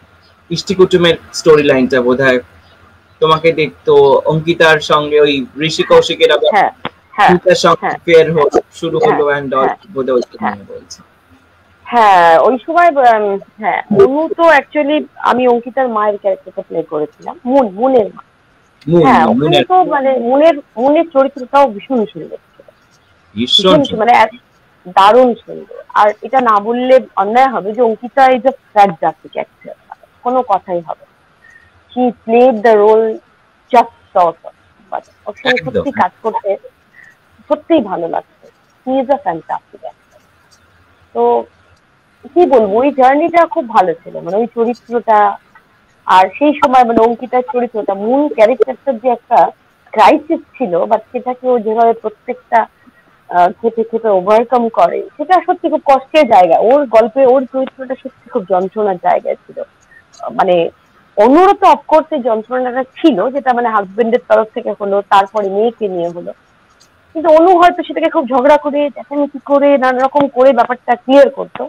ইষ্টি কুটুমের স্টোরি লাইনটা বোধহয় তোমাকে দেখতো অঙ্কিতার সঙ্গে ওই ঋষি কৌশিকের আবার সঙ্গে ফেয়ার শুরু হলো এন্ড অল, বোধহয় বলছে। হ্যাঁ ওই সময় হ্যাঁ অনু তো অ্যাকচুয়ালি আমি অঙ্কিতার মায়ের ক্যারেক্টারটা প্লে করেছিলাম, মুনের মা। হ্যাঁ ওখানে তো মানে মুনের চরিত্রটাও ভীষণ সুন্দর ছিল, মানে দারুণ সুন্দর। আর এটা না বললে অন্যায় হবে যে Ankita is a fantastic actor, কোনো কথাই হবে। She played the role just awesome, but ওর সঙ্গে সত্যি কাজ করতে সত্যিই ভালো লাগছে। She is a fantastic actor. তো কি বলবো, ওই জার্নিটা খুব ভালো ছিল, মানে ওই চরিত্রটা। আর সেই সময় মানে অঙ্কিতার চরিত্রটা, মূল ক্যারেক্টারটার যে একটা ক্রাইসিস ছিল, বাট সেটাকে ও যেভাবে প্রত্যেকটা খেতে খেতে ওভারকাম করে, সেটা সত্যি খুব কষ্টের জায়গা। ওর গল্পে ওর চরিত্রটা সত্যি খুব যন্ত্রণার জায়গায় ছিল। মানে অনুরও তো অফকোর্স এই যন্ত্রণাটা ছিল, যেটা মানে হাজবেন্ডের তরফ থেকে হলো, তারপরে মেয়েকে নিয়ে হলো, কিন্তু অনু হয়তো সেটাকে খুব ঝগড়া করে চেঁচামেচি করে নানা রকম করে ব্যাপারটা ক্লিয়ার করতো।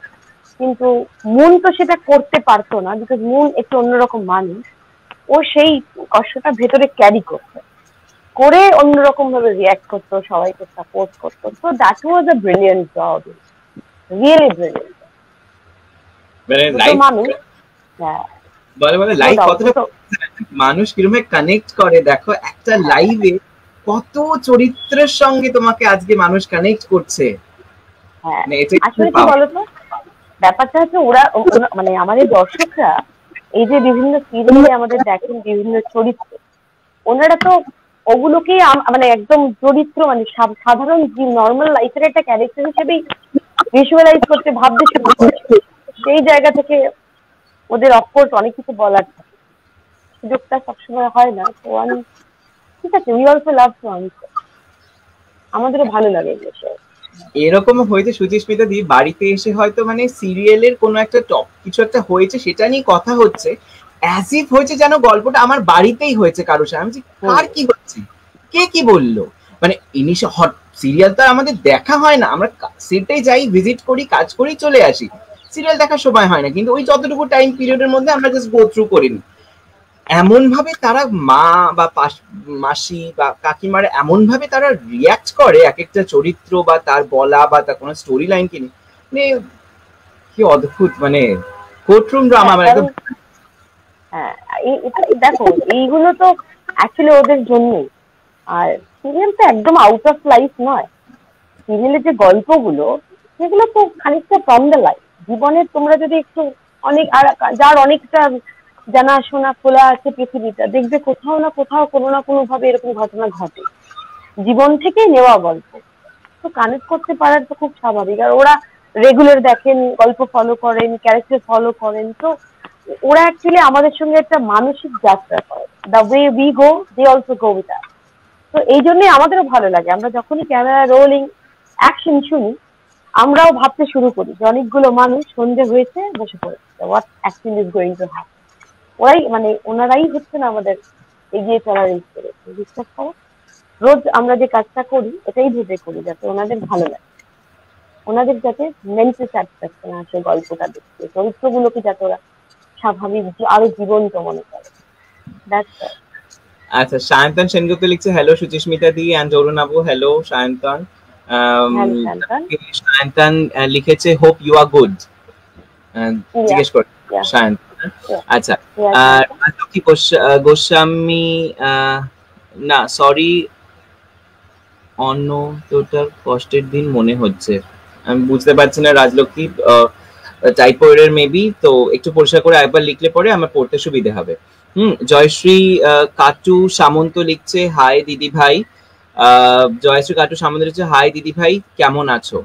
কিন্তু মুন তো সেটা করতে পারতো না, বিকজ মুন একটু অন্যরকম মানুষ। ও সেই কষ্টটা ভেতরে ক্যারি করতো, করে অন্যরকম ভাবে রিয়াক্ট করতো, সবাইকে সাপোর্ট করতো। তো that was a brilliant job, really brilliant. মানুষ লাইভ কতটা মানুষ কিরকম কানেক্ট করে, দেখো একটা লাইভে কত চরিত্রের সঙ্গে তোমাকে আজকে মানুষ কানেক্ট করছে। হ্যাঁ আসলে কি বলতো, ব্যাপারটা হচ্ছে ওরা মানে আমাদের দর্শকরা এই যে বিভিন্ন সিরিয়ালে আমাদের দেখেন বিভিন্ন চরিত্র, ওনারা তো ওগুলোকেই মানে একদম চরিত্র, মানে সাধারণ নর্মাল লাইফের একটা ক্যারেক্টার হিসেবেই ভিজুয়ালাইজ করতে ভাবতে শুরু করে। সেই জায়গা থেকে ওদের অফকোর্স অনেক কিছু বলার থাকে, সুযোগটা সবসময় হয় না। তো আমি ঠিক আছে, we also love to answer, আমাদেরও ভালো লাগে এই বিষয়ে। এরকম হয়েছে সুচিস্মিতা দি, বাড়িতে এসে হয়তো মানে সিরিয়ালের কোনো একটা টপ কিছু একটা হয়েছে, সেটা নিয়ে কথা হচ্ছে, অ্যাজ ইফ হয়েছে যেন গল্পটা আমার বাড়িতেই হয়েছে কারোর সাথে। আমি কার কি হচ্ছে, কে কি বললো, মানে হট সিরিয়াল তো আমাদের দেখা হয় না, আমরা সেটে যাই, ভিজিট করি, কাজ করি, চলে আসি, সিরিয়াল দেখার সময় হয় না। কিন্তু ওই যতটুকু টাইম পিরিয়ডের মধ্যে আমরা জাস্ট গো থ্রু করিনি। এমন ভাবে তারা মা বা মাসি বা কাকিমার এমন ভাবে তারা রিয়াক্ট করে এক একটা চরিত্র বা তার বলা বা তার কোনো স্টোরি লাইন কিনে, মানে কি অদ্ভুত, মানে কোর্টরুম ড্রামা। মানে হ্যাঁ এটা দেখো, এইগুলো তো অ্যাকচুয়ালি ওদের জন্যই। আর সিরিয়াল তো একদম আউট অফ লাইফ নয়, সিরিয়ালের যে গল্পগুলো সেগুলো তো খানিকটা ফ্রম দ্য লাইফ। জীবনের তোমরা যদি একটু অনেক, আর যার অনেকটা জানাশোনা খোলা আছে পৃথিবীটা, দেখবে কোথাও না কোথাও কোনো না কোনো ভাবে এরকম ঘটনা ঘটে, জীবন থেকে নেওয়া গল্প। তো কানেক্ট করতে পারার তো খুব স্বাভাবিক। আর ওরা রেগুলার দেখেন, গল্প ফলো করেন, ক্যারেক্টার ফলো করেন, তো ওরা অ্যাকচুয়ালি আমাদের সঙ্গে একটা মানসিক যাত্রা করে। The way we go they also go with us. তো এই জন্যই আমাদেরও ভালো লাগে, আমরা যখনই ক্যামেরা রোলিং অ্যাকশন শুনি, আমরাও ভাবতে শুরু করি যে অনেকগুলো মানুষ সন্ধে হয়েছে বসে পড়েছে, what action is going to happen. ওরাই মানে ওনারাই হচ্ছেন আমাদের এগিয়ে চলার ইন্সপিরেশন। বিশ্বাস করো, রোজ আমরা যে কাজটা করি এটাই ভেবে করি যাতে ওনাদের ভালো লাগে, ওনাদের যাতে মেন্টাল স্যাটিসফ্যাকশন আসে গল্পটা দেখতে, চরিত্রগুলোকে যাতে ওরা স্বাভাবিক আরো জীবন্ত মনে করে। আচ্ছা, সায়ন্তন সেনগুপ্ত লিখছে, hello Suchismita the end Arun Abu. Hello Sayantan. Sayantan লিখেছে হোপ ইউ আর গুড, জিজ্ঞেস কর সায়ন্তন। আচ্ছা, রাজলক্ষ্মী গোস্বামী না সরি, অন্য তোটার কষ্টের দিন মনে হচ্ছে, আমি বুঝতে পারছি না রাজলক্ষ্মী, টাইপো এরর মেবি, তো একটু পরিষ্কার করে একবার লিখলে পরে আমার পড়তে সুবিধা হবে। জয়শ্রী কাটু সামন্ত লিখছে, হাই দিদি ভাই। জয়শ্রী কাটু সামন্ত লিখছে, হাই দিদি ভাই, কেমন আছো?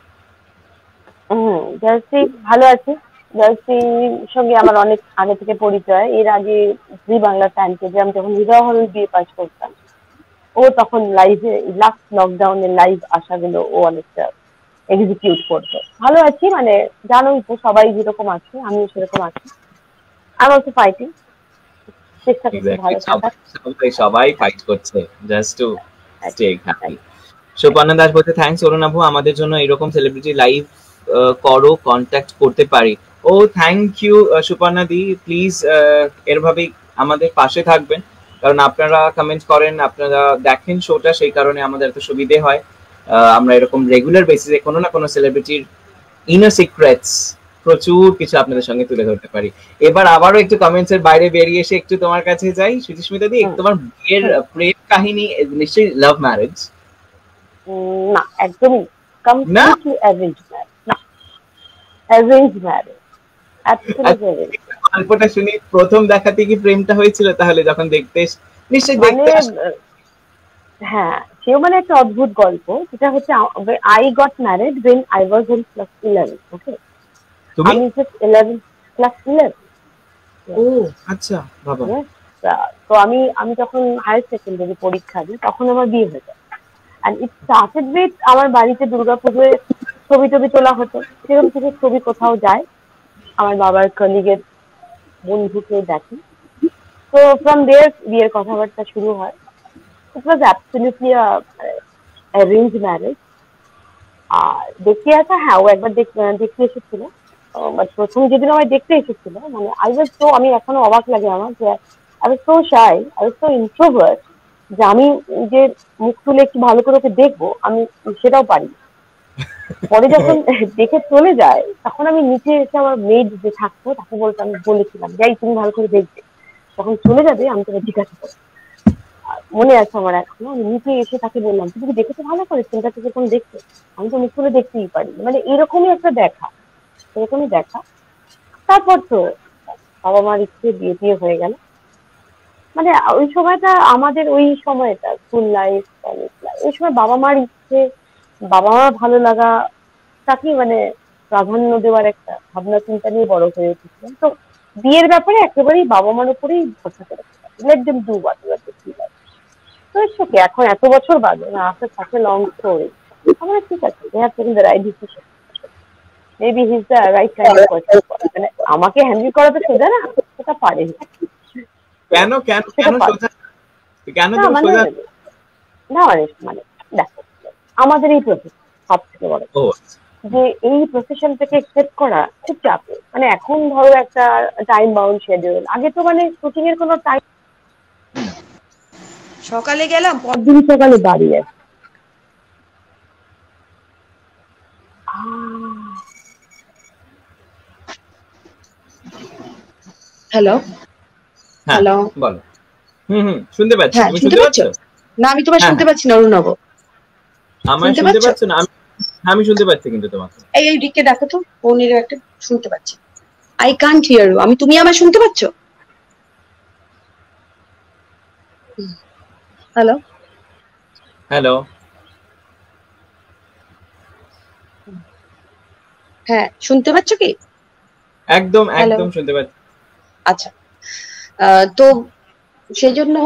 জয়শ্রী ভালো আছি, জয়শ্রীর সঙ্গে আমার অনেক আগে থেকে পরিচয়। এর আগে জি বাংলা টাইমকে যে আমি যখন হৃদয় হল বিয়ে পাস করতাম, ও তখন লাইভে লাস্ট লকডাউনের লাইভ আসাগুলো ও অনেকটা এক্সিকিউট করতো। ভালো আছি, মানে জানোই তো সবাই যেরকম আছে আমিও সেরকম আছি। আর অলসো ফাইটিং, চেষ্টা করছি এক্স্যাক্টলি, ভালো থাকার। সবাই সবাই ফাইট করছে জাস্ট টু স্টে একদম, হ্যাপি। একদম। সুপর্ণা দাস বলতে থ্যাঙ্কস অরুণ আপু, আমাদের জন্য এরকম সেলিব্রিটি লাইভ করো, কন্ট্যাক্ট করতে পারি। ও থ্যাংক ইউ সুপর্ণা দি, প্লিজ এরভাবেই আমাদের পাশে থাকবেন, কারণ আপনারা কমেন্ট করেন, আপনারা দেখেন শোটা, সেই কারণে আমাদের এত সুবিধে হয়। আমরা এরকম রেগুলার বেসিসে কোনো না কোনো সেলিব্রিটির ইনার সিক্রেটস প্রচুর কিছু আপনাদের সঙ্গে তুলে ধরতে পারি। এবার আবারও একটু কমেন্টস এর বাইরে বেরিয়ে এসে একটু তোমার কাছে যাই, সুচিস্মিতা দি, তোমার বিয়ের প্রেম কাহিনী নিশ্চয়ই লাভ ম্যারেজ? না, একদমই কমপ্লিটলি অ্যারেঞ্জ ম্যারেজ। না, অ্যারেঞ্জ ম্যারেজ, অ্যাবসলিউটলি অ্যারেঞ্জ। গল্পটা শুনি, প্রথম দেখাতে কি প্রেমটা হয়েছিল তাহলে যখন দেখতে নিশ্চয়ই মানে দেখতে হ্যাঁ, সেও মানে একটা অদ্ভুত গল্প, যেটা হচ্ছে I got married when I was in class 11, ওকে? তুমি? আমি জাস্ট 11, ক্লাস 11। ও আচ্ছা, বাবা। তো আমি আমি যখন হায়ার সেকেন্ডারি পরীক্ষা দিই তখন আমার বিয়ে হয়ে যায়। and it started with আমার বাড়িতে দুর্গাপুজোয় ছবি টবি তোলা হতো, সেরকম থেকে ছবি কোথাও যায়, আমার বাবার কলিগের বন্ধুকে দেখি, তো ফ্রম দেয়ার বিয়ের কথাবার্তা শুরু হয়। It was absolutely a arranged marriage. আর দেখতে আসা, হ্যাঁ, ও একবার দেখতে এসেছিল। বাট প্রথম যেদিন আমায় দেখতে এসেছিল, মানে আমি এখনো অবাক লাগে আমার, যে I was so shy, I was so introvert, যে আমি যে মুখ তুলে একটু ভালো করে ওকে দেখবো, আমি সেটাও পারি না। পরে যখন দেখে চলে যায়, তখন আমি নিচে এসে আমার মেড যে থাকতো তাকে বলতাম, বলেছিলাম যাই তুমি ভালো করে দেখবে, যখন চলে যাবে আমি তোকে জিজ্ঞাসা করবো। মনে আছে আমার এখনো, আমি নিচে এসে তাকে বললাম, তুমি কি দেখেছো ভালো করে ছেলেটাকে যখন দেখতে? আমি তো মুখ তুলে দেখতেই পারি, মানে এরকমই একটা দেখা, এরকমই দেখা। তারপর তো বাবা মার ইচ্ছে, বিয়ে টিয়ে হয়ে গেল। মানে ওই সময়টা, আমাদের ওই সময়টা স্কুল লাইফ, কলেজ লাইফ, ওই সময় বাবা মার ইচ্ছে, বাবা মার ভালো লাগা, তাকে মানে প্রাধান্য দেওয়ার একটা ভাবনা চিন্তা নিয়ে বড় হয়ে উঠেছিলাম। তো বিয়ের ব্যাপারে একেবারেই বাবা মার উপরেই ভরসা করে let them do whatever they feel. তো কি, এখন এত বছর বাদে, after such a long story, আমরা ঠিক আছে, they have taken the right decision. Maybe he is the right kind of person. মানে আমাকে হ্যান্ডেল করা তো সোজা না, সেটা পারে। কেন কেন কেন সোজা, কেন না তুমি মানে, সোজা? না মানে মানে দেখো, আমাদের এই প্রফেশন সব থেকে বড়, ও যে এই প্রফেশনটাকে একসেপ্ট করা খুব চাপের। মানে এখন ধরো একটা টাইম বাউন্ড শিডিউল, আগে তো মানে শুটিং এর কোনো টাইম, সকালে গেলাম পরদিন সকালে বাড়ি আসি। হ্যালো, হ্যাঁ হ্যালো, বলো। শুনতে পাচ্ছি, হ্যাঁ তুমি শুনতে শুনতে পাচ্ছ? পাচ্ছ? না, আমি তোমার হ্যাঁ শুনতে হ্যাঁ, পাচ্ছি না অরুণাব। আমায় শুনতে শুনতে পাচ্ছ? পাচ্ছ না? আমি শুনতে পাচ্ছি কিন্তু তোমাকে। এই দিকে দেখো তো, ফোনের একটা শুনতে পাচ্ছি। I can't hear you. তুমি আমার শুনতে পাচ্ছ? হ্যালো, হ্যালো, হ্যাঁ শুনতে পাচ্ছ কি? একদম হ্যালো, একদম শুনতে পাচ্ছি। আচ্ছা। তো সেই জন্য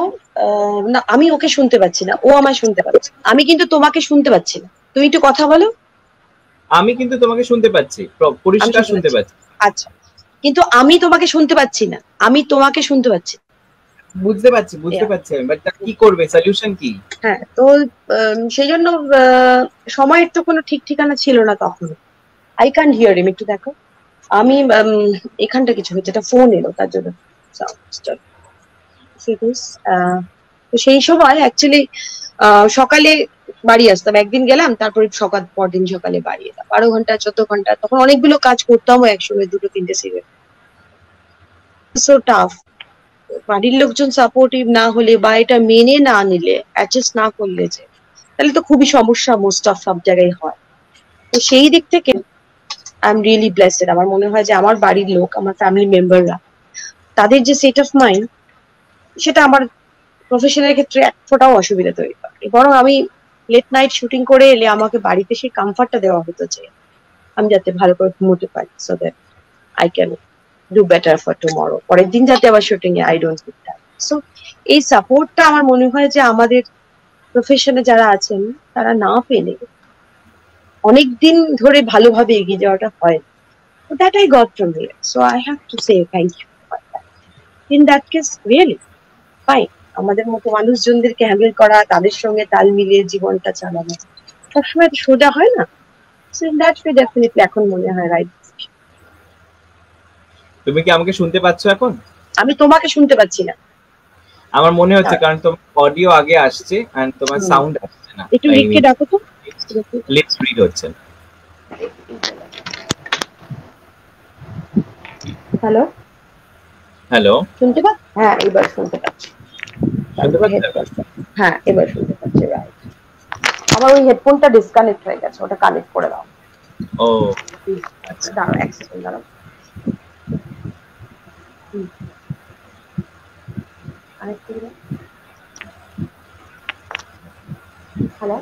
না, আমি ওকে শুনতে পাচ্ছি না, ও আমায় শুনতে পাচ্ছে। আমি কিন্তু তোমাকে শুনতে পাচ্ছি না, তুমি একটু কথা বলো। আমি কিন্তু তোমাকে শুনতে পাচ্ছি, আমি পরিষ্কার শুনতে শুনতে পাচ্ছি, পাচ্ছি। আচ্ছা, কিন্তু আমি তোমাকে শুনতে পাচ্ছি না, আমি তোমাকে শুনতে পাচ্ছি। বুঝতে পারছি বুঝতে পারছি আমি, বাট কি করবে, সলিউশন কি? হ্যাঁ, তো সেই জন্য সময়ের তো কোনো ঠিক ঠিকানা ছিল না তখন। আই ক্যান হিয়ার হিম, একটু দেখো। আমি এখানটা কিছু হচ্ছে, এটা ফোন এলো তার জন্য তো সেই সময় অ্যাকচুয়ালি সকালে বাড়ি আসতাম, একদিন গেলাম, তারপরে পরদিন সকালে বাড়ি এলাম, 12 ঘন্টা 14 ঘন্টা, তখন অনেকগুলো কাজ করতাম একসঙ্গে, দুটো তিনটে সিরিয়াল। So tough. বাড়ির লোকজন সাপোর্টিভ না হলে বা এটা মেনে না নিলে, অ্যাডজাস্ট না করলে, যে তাহলে তো খুবই সমস্যা, মোস্ট অফ সব জায়গায় হয়। তো সেই দিক থেকে আই এম রিয়েলি ব্লেসড। আমার মনে হয় যে আমার বাড়ির লোক, আমার ফ্যামিলি মেম্বাররা, তাদের যে সেট অফ মাইন্ড, সেটা আমার প্রফেশনের ক্ষেত্রে এক ফোঁটাও অসুবিধা তৈরি করে। বরং আমি লেট নাইট শুটিং করে এলে আমাকে বাড়িতে সেই কমফর্টটা দেওয়া হতো, যে আমি যাতে ভালো করে ঘুমোতে পারি, so that I can do better for tomorrow. পরের দিন যাতে আবার shooting A I don't need that. So এই সাপোর্টটা আমার মনে হয় যে আমাদের প্রফেশনে যারা আছেন তারা না পেলে অনেকদিন ধরে ভালোভাবে এগিয়ে যাওয়াটা হয়। So that I got from here. So I have to say thank you for that. In that case, really, fine. আমাদের মতো মানুষজনদেরকে হ্যান্ডেল করা, তাদের সঙ্গে তাল মিলিয়ে জীবনটা চালানো সবসময় তো সোজা হয় না। So in that way, definitely এখন মনে হয় রাইট। তুমি কি আমাকে শুনতে পাচ্ছ এখন? আমি তোমাকে শুনতে পাচ্ছি না। আমার মনে হচ্ছে কারণ তোমার অডিও আগে আসছে এন্ড তোমার সাউন্ড আসছে না। একটু লিখে ডাকো তো। লিপস রিড হচ্ছে। হ্যালো হ্যালো, শুনতে পাচ্ছ? হ্যাঁ এবার শুনতে পাচ্ছি। শুনতে পাচ্ছ? হ্যাঁ এবার শুনতে পাচ্ছি। রাইট, আমার ওই হেডফোনটা ডিসকানেক্ট হয়ে গেছে, ওটা কানেক্ট করে দাও। ও আচ্ছা দাঁড়াও এক সেকেন্ড দাঁড়াও। হ্যালো,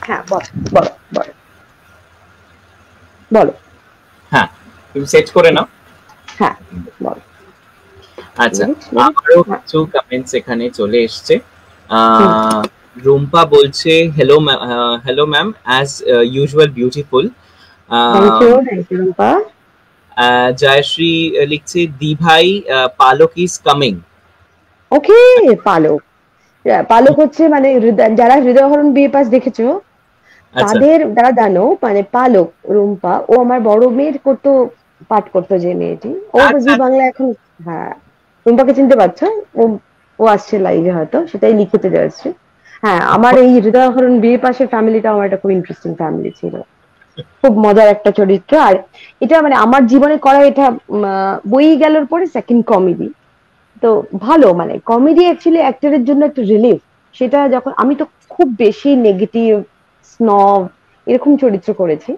হ্যাঁ বলো। হ্যাঁ তুমি সেট করে নাও। হ্যাঁ বলো। আচ্ছা, আমারও কিছু কমেন্টস এখানে চলে এসেছে। রুম্পা বলছে hello ma'am, as usual beautiful. Thank you Rumpa. Jayashree লিখছে দি ভাই পালক is coming. ওকে, পালক হচ্ছে মানে যারা হৃদয়হরণ বিয়ে পাস দেখেছো তাদের যারা জানো, মানে পালক রুম্পা, ও আমার বড় মেয়ের পাঠ করতো যে মেয়েটি, ও জি বাংলা এখন। হ্যাঁ রুম্পাকে চিনতে পারছো? ও আসছে লাইভে হয়তো, সেটাই লিখতে যাচ্ছি। হ্যাঁ, আমার এই হৃদয়হরণ বিয়ে পাশের ফ্যামিলিটা আমার একটা খুব ইন্টারেস্টিং ফ্যামিলি ছিল, খুব মজার একটা চরিত্র। আর এটা মানে আমার জীবনে করা এটা বই গেলোর পরে সেকেন্ড কমেডি। তো ভালো, মানে কমেডি অ্যাকচুয়ালি অ্যাক্টরের জন্য একটা রিলিফ। সেটা যখন আমি তো খুব বেশি নেগেটিভ স্নব এরকম চরিত্র করেছি।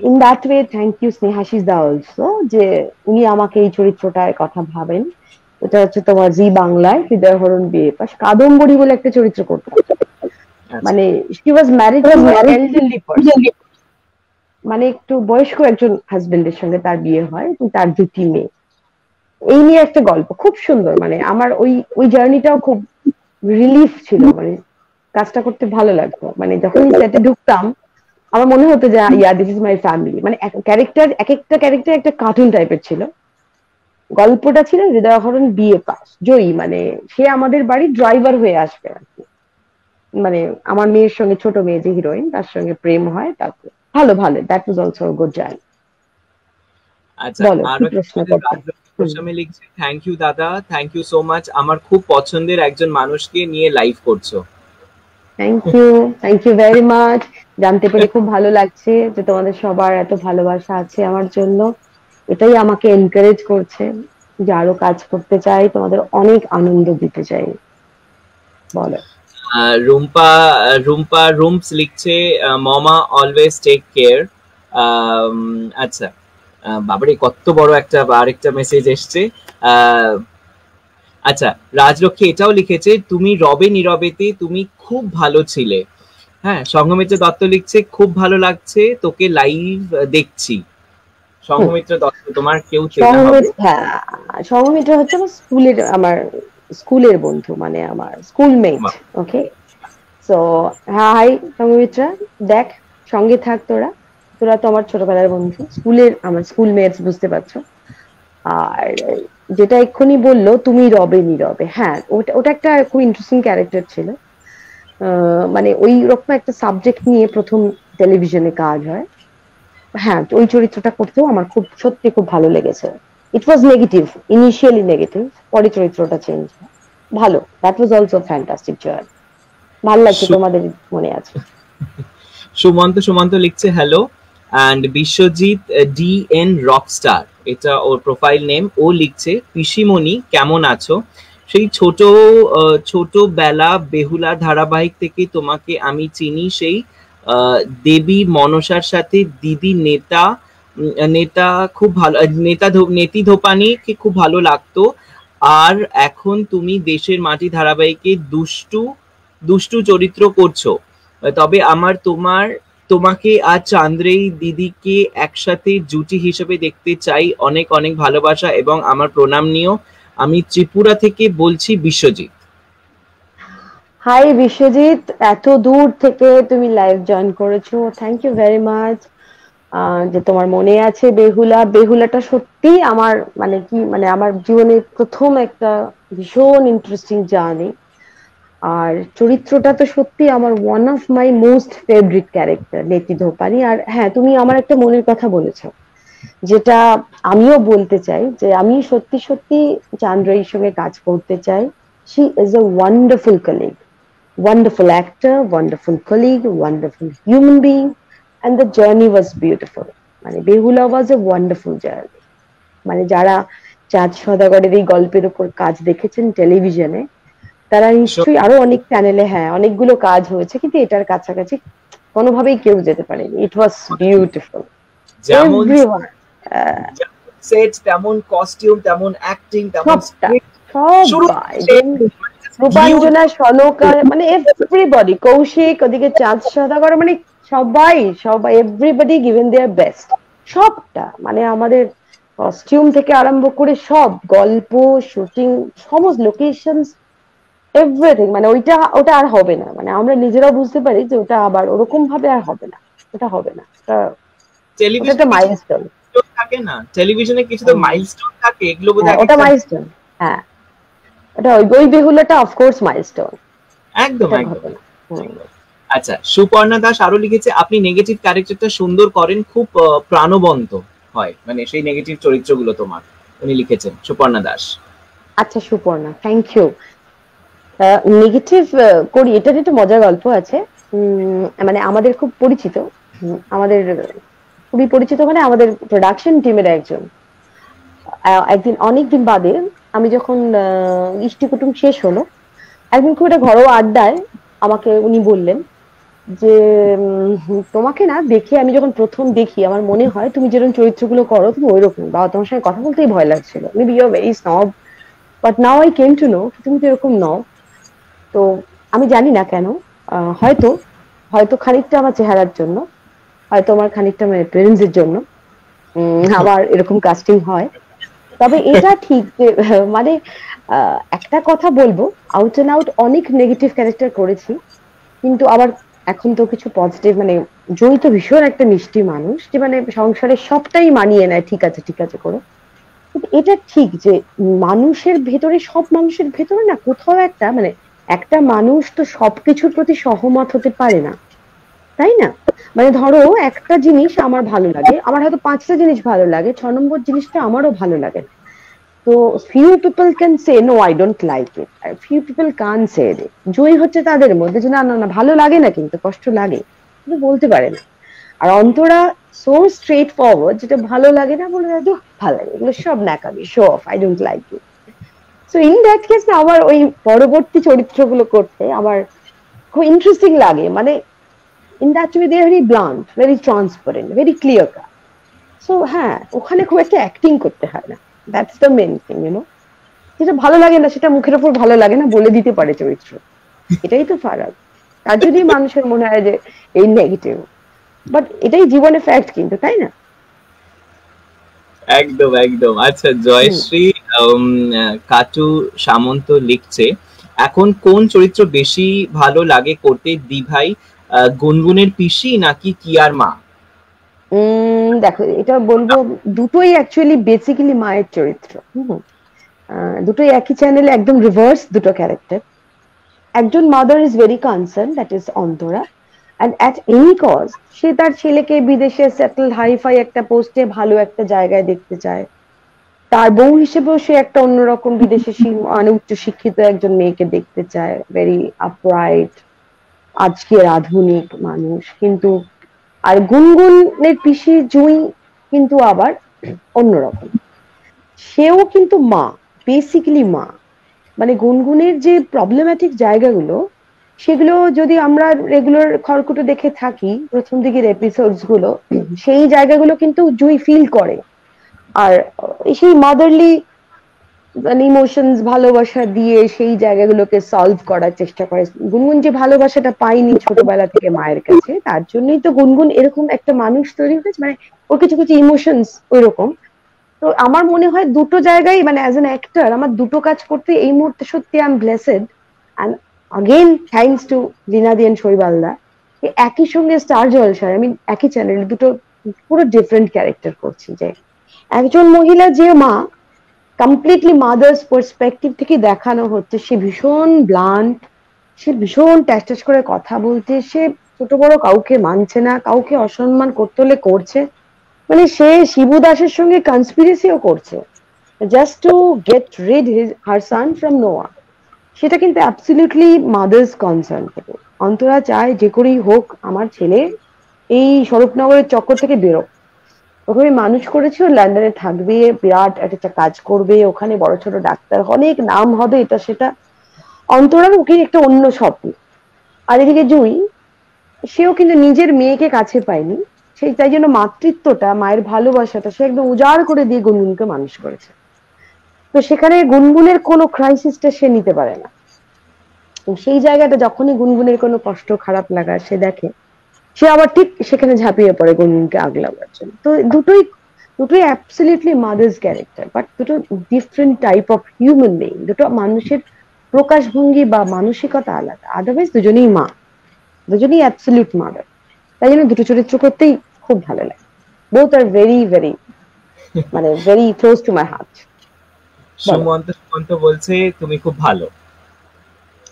In that way thank you Snehashis da also, যে উনি আমাকে এই চরিত্রটার কথা ভাবেন। এটা হচ্ছে তোমার জি বাংলায় হৃদয়হরণ বিয়ে পাশ কাদম্বরী বলে একটা চরিত্র করতো। মানে she was married to elderly person, মানে একটু বয়স্ক একজন হাজবেন্ডের সঙ্গে তার বিয়ে হয়, তার দুটি মেয়ে। এই নিয়ে একটা গল্প খুব সুন্দর। মানে আমার ওই জার্নিটাও খুব রিলিফ ছিল, মানে কাজটা করতে ভালো লাগতো। মানে যখন সেটে ঢুকতাম আমার মনে হতো যে দিস ইজ মাই ফ্যামিলি। মানে এক একটা ক্যারেক্টার একটা কার্টুন টাইপের ছিল। গল্পটা ছিল হৃদয়হরণ বিয়ে পাস জয়ী, মানে সে আমাদের বাড়ির ড্রাইভার হয়ে আসবে আর কি। মানে আমার মেয়ের সঙ্গে, ছোট মেয়ে যে হিরোইন, তার সঙ্গে প্রেম হয়। তারপর ভালো that was also good journey. আচ্ছা, আর প্রশ্ন লিখছে থ্যাংক ইউ দাদা, থ্যাংক ইউ সো মাচ, আমার খুব পছন্দের একজন মানুষকে নিয়ে লাইভ করছো। Thank you very much. জানতে পেরে খুব ভালো লাগছে যে তোমাদের সবার এত ভালোবাসা আছে আমার জন্য। এটাই আমাকে এনকারেজ করছে যে আরো কাজ করতে চাই, তোমাদের অনেক আনন্দ দিতে চাই। বলো। রুম্পা রুমস লিখছে মামা অলওয়েজ টেক কেয়ার। আচ্ছা বাবারে কত বড় একটা আরেকটা মেসেজ এসছে। আচ্ছা, রাজলক্ষ্মী এটাও লিখেছে তুমি রবে নীরবেতে তুমি খুব ভালো ছিলে। হ্যাঁ, সংঘমিত্র দত্ত লিখছে খুব ভালো লাগছে তোকে লাইভ দেখছি। সংঘমিত্র দত্ত তোমার কেউ চেনা হবে? হ্যাঁ, সংঘমিত্র হচ্ছে আমার স্কুলের বন্ধু, মানে আমার স্কুলমেট। ওকে, সো হাই সংঘমিত্র, দেখ সঙ্গে থাক, তোরা তো আমার ছোটবেলার বন্ধু, আমার স্কুলমেটস, বুঝতে পারছো। আর যেটা এক্ষুনি বললো তুমি রবে নীরবে, হ্যাঁ ওটা একটা খুব ইন্টারেস্টিং ক্যারেক্টার ছিল। মানে ওই রকম একটা সাবজেক্ট নিয়ে প্রথম টেলিভিশনে কাজ হয়। হ্যাঁ, ওই চরিত্রটা করতেও আমার সত্যি খুব ভালো লেগেছে। ইট ওয়াজ নেগেটিভ, ইনিশিয়ালি নেগেটিভ, পরে চরিত্রটা চেঞ্জ হয়। ভালো, that was also fantastic journey. ভালো লাগছে তোমাদের মনে আছে। সুমন্ত লিখছে hello, and Biswajit DN Rockstar, এটা ওর প্রোফাইল নেম। ও লিখছে পিসিমণি কেমন আছো? সেই ছোটবেলা বেহুলা ধারাবাহিক থেকে তোমাকে আমি চিনি, সেই দেবী মনসার সাথে দিদি নেতা খুব ভালো, নেতি ধোপানিকে খুব ভালো লাগতো। আর এখন তুমি দেশের মাটি ধারাবাহিকে দুষ্টু চরিত্র করছো। তবে আমার তোমার তোমাকে আর চান্দ্রেই দিদিকে একসাথে জুটি হিসেবে দেখতে চাই। অনেক অনেক ভালোবাসা এবং আমার প্রণাম নিও। আমি ত্রিপুরা থেকে বলছি, বিশ্বজিৎ। হাই বিশ্বজিৎ, এত দূর থেকে তুমি লাইভ জয়েন করেছো, থ্যাংক ইউ ভেরি মাচ। যে তোমার মনে আছে বেহুলা, বেহুলাটা সত্যি আমার মানে কি মানে আমার জীবনের প্রথম একটা ভীষণ ইন্টারেস্টিং জার্নি। আর চরিত্রটা তো সত্যি আমার one of my most favourite character, Neti Dhopani. আর হ্যাঁ, তুমি আমার একটা মনের কথা বলেছো, যেটা আমিও বলতে চাই, যে আমি সত্যি সত্যি চান্দ্রাইয়ের সঙ্গে কাজ করতে চাই। She is a wonderful colleague, wonderful actor, wonderful colleague, wonderful human being, and the journey was beautiful. মানে Behula was a wonderful journey. মানে যারা চাঁদ সওদাগরের এই গল্পের উপর কাজ দেখেছেন টেলিভিশনে, তারা নিশ্চয়ই, আরো অনেক চ্যানেলে হ্যাঁ অনেকগুলো কাজ হয়েছে, কিন্তু এটার কাছাকাছি কোনোভাবেই কেউ যেতে পারেনি। ইট ওয়াজ বিউটিফুল। যেমন এভরিওয়ান, সেট, তেমন কস্টিউম, তেমন অ্যাক্টিং, তেমন সবাই রূপাঞ্জনা, সনকা, মানে এভরিবডি, কৌশিক, ওদিকে চাঁদ সওদাগর, মানে সবাই সবাই এভরিবডি গিভেন দেয়ার বেস্ট। সবটা মানে আমাদের কস্টিউম থেকে আরম্ভ করে সব গল্প, শুটিং, সমস্ত লোকেশন, এভরিথিং, মানে ওটা আর হবে না। মানে আমরা নিজেরাও বুঝতে পারি যে ওটা আবার ওরকম ভাবে আর হবে না, ওটা হবে না। ওটা একটা মাইলস্টোন থাকে না, টেলিভিশনে কিছু তো মাইলস্টোন থাকে, এগুলো বোধহয় ওটা মাইলস্টোন। হ্যাঁ, ওটা ওই বেহুলাটা অফকোর্স মাইলস্টোন। একদম একদম। আচ্ছা, সুপর্ণা দাস আরো লিখেছে, আপনি নেগেটিভ ক্যারেক্টারটা সুন্দর করেন, খুব প্রাণবন্ত হয়, মানে সেই নেগেটিভ চরিত্রগুলো তোমার। উনি লিখেছেন, সুপর্ণা দাস। আচ্ছা সুপর্ণা, থ্যাংক ইউ। নেগেটিভ করি, এটা একটু মজার গল্প আছে। মানে আমাদের খুব পরিচিত, আমাদের খুবই পরিচিত, মানে আমাদের প্রোডাকশন টিমের একজন, একদিন অনেকদিন বাদে আমি যখন ইষ্টি কুটুম শেষ হলো, একদিন খুব একটা ঘরোয়া আড্ডায় আমাকে উনি বললেন যে তোমাকে না দেখে, আমি যখন প্রথম দেখি আমার মনে হয় তুমি যেরকম চরিত্রগুলো করো তুমি ওইরকম, বা তোমার সঙ্গে কথা বলতেই ভয় লাগছিল, maybe you are very snob, but now I came to know তুমি তো এরকম নও। তো আমি জানি না কেন, হয়তো হয়তো খানিকটা আমার চেহারার জন্য, হয়তো আমার খানিকটা আমার অ্যাপিয়ারেন্সের জন্য আমার এরকম কাস্টিং হয়। তবে এটা ঠিক যে মানে একটা কথা বলবো, আউট এন্ড আউট অনেক নেগেটিভ ক্যারেক্টার করেছি, কিন্তু আবার এখন তো কিছু পজিটিভ, মানে জয়ী তো ভীষণ একটা মিষ্টি মানুষ, যে মানে সংসারে সবটাই মানিয়ে নেয়, ঠিক আছে ঠিক আছে করে। কিন্তু এটা ঠিক যে মানুষের ভেতরে, সব মানুষের ভেতরে না কোথাও একটা, মানে একটা মানুষ তো সবকিছুর প্রতি সহমত হতে পারে না, তাই না? মানে ধরো একটা জিনিস আমার ভালো লাগে, আমার হয়তো 5টা জিনিস ভালো লাগে, 6 নম্বর জিনিসটা আমারও ভালো লাগে। তো few people can say no I don't like it, R few people can't say it। জয়ী হচ্ছে তাদের মধ্যে যে না না না ভালো লাগে না, কিন্তু কষ্ট লাগে, কিন্তু বলতে পারে না। আর অন্তরা সো স্ট্রেট ফরওয়ার্ড, যেটা ভালো লাগে না বলে দেয় ভালো লাগে, এগুলো সব ন্যাকামি, show off, I don't like it. So in that case না আমার ওই পরবর্তী চরিত্রগুলো করতে আমার খুব ইন্টারেস্টিং লাগে। মানে in that way they are very blunt, very transparent, very clear cut. So হ্যাঁ, ওখানে খুব একটা অ্যাক্টিং করতে হয় না, that's the main thing, you know. যেটা ভালো লাগে না সেটা মুখের উপর ভালো লাগে না বলে দিতে পারে চরিত্র, এটাই তো ফারাক। আর যদি মানুষের মনে হয় যে এই নেগেটিভ, বাট এটাই জীবনে ফ্যাক্ট, কিন্তু তাই না? একদম একদম। আচ্ছা, জয়শ্রী কাটু সামন্ত লিখছে, এখন কোন চরিত্র বেশি ভালো লাগে করতে, দি ভাই, গুনগুনের পিসি নাকি কিয়ার মা? দেখো, এটা বলবো দুটোই অ্যাকচুয়ালি বেসিক্যালি মায়ের চরিত্র। দুটোই একই চ্যানেলে, একদম রিভার্স দুটো ক্যারেক্টার। একজন mother is very concern, that is Antara, and at any cost সে তার ছেলেকে বিদেশে সেটেল হাইফাই একটা পোস্টে ভালো একটা জায়গায় দেখতে চায়। তার বউ হিসেবেও সে একটা অন্যরকম বিদেশে মানে উচ্চ শিক্ষিত একজন মেয়েকে দেখতে চায়, ভেরি আপরাইট, আজকের আধুনিক মানুষ। কিন্তু আর গুনগুনের পিসি জুঁই কিন্তু আবার অন্যরকম, সেও কিন্তু মা, বেসিক্যালি মা। মানে গুনগুনের যে প্রবলেম্যাটিক জায়গাগুলো, সেগুলো যদি আমরা রেগুলার খড়কুটো দেখে থাকি প্রথম দিকের এপিসোডস গুলো, সেই জায়গাগুলো কিন্তু জুই ফিল করে। আর সেই মাদারলি মানে ইমোশনস ভালোবাসা দিয়ে সেই জায়গাগুলোকে সলভ করার চেষ্টা করে। গুনগুন যে ভালোবাসাটা পাইনি ছোটবেলা থেকে মায়ের কাছে, তার জন্যই তো গুনগুন এরকম একটা মানুষ তৈরি হয়েছে, মানে ওর কিছু কিছু ইমোশনস ওইরকম। তো আমার মনে হয় দুটো জায়গায় মানে অ্যাজ অ্যান অ্যাক্টর আমার দুটো কাজ করতে এই মুহূর্তে সত্যি I am blessed. And again thanks to রিনাদি এন্ড শৈবালদা, একই সঙ্গে স্টার জলসায় আমি একই চ্যানেলে দুটো পুরো ডিফারেন্ট ক্যারেক্টার করছি। যে একজন মহিলা যে মা, কমপ্লিটলি মাদার্স পার্সপেক্টিভ থেকে দেখানো হচ্ছে, সে ভীষণ ব্লান্ট, সে ভীষণ ট্যাস ট্যাস করে কথা বলতে, সে ছোট বড় কাউকে মানছে না, কাউকে অসম্মান করতে হলে করছে, মানে সে শিবু দাসের সঙ্গে কনস্পিরেসিও করছে just to get rid her son from নোয়া। সেটা কিন্তু অ্যাবসলিউটলি মাদার্স কনসার্ন থেকে। অন্তরা চায় যে করেই হোক আমার ছেলে এই স্বরূপনগরের চক্কর থেকে বেরোক। ওখানে মানুষ করেছে, ও লন্ডনে থাকবে, বিরাট একটা কাজ করবে, ওখানে বড় ছোট ডাক্তার, অনেক নাম হবে, এটা সেটা। অন্তরার ওকে একটা অন্য স্বপ্ন। আর এদিকে জুই, সেও কিন্তু নিজের মেয়েকে কাছে পায়নি, সেই তাই জন্য মাতৃত্বটা, মায়ের ভালোবাসাটা সে একদম উজাড় করে দিয়ে গুনগুনকে মানুষ করেছে। তো সেখানে গুনগুনের কোনো ক্রাইসিসটা সে নিতে পারে না। সেই জায়গাটা যখনই গুনগুনের কোনো কষ্ট খারাপ লাগা সে দেখে, সে আবার ঠিক সেখানে ঝাঁপিয়ে পড়ে গুনগুনকে আগলাবার জন্য। তো দুটোই দুটোই অ্যাবসলিউটলি মাদার্স ক্যারেক্টার, বাট দুটো different type of human being, দুটো মানুষের প্রকাশভঙ্গি বা মানসিকতা আলাদা। আদারওয়াইজ দুজনেই মা, দুজনেই অ্যাবসলিউট মাদার। তাই জন্য দুটো চরিত্র করতেই খুব ভালো লাগে। বোথ আর ভেরি ভেরি মানে very close to my heart. Sumanta বলছে তুমি খুব ভালো।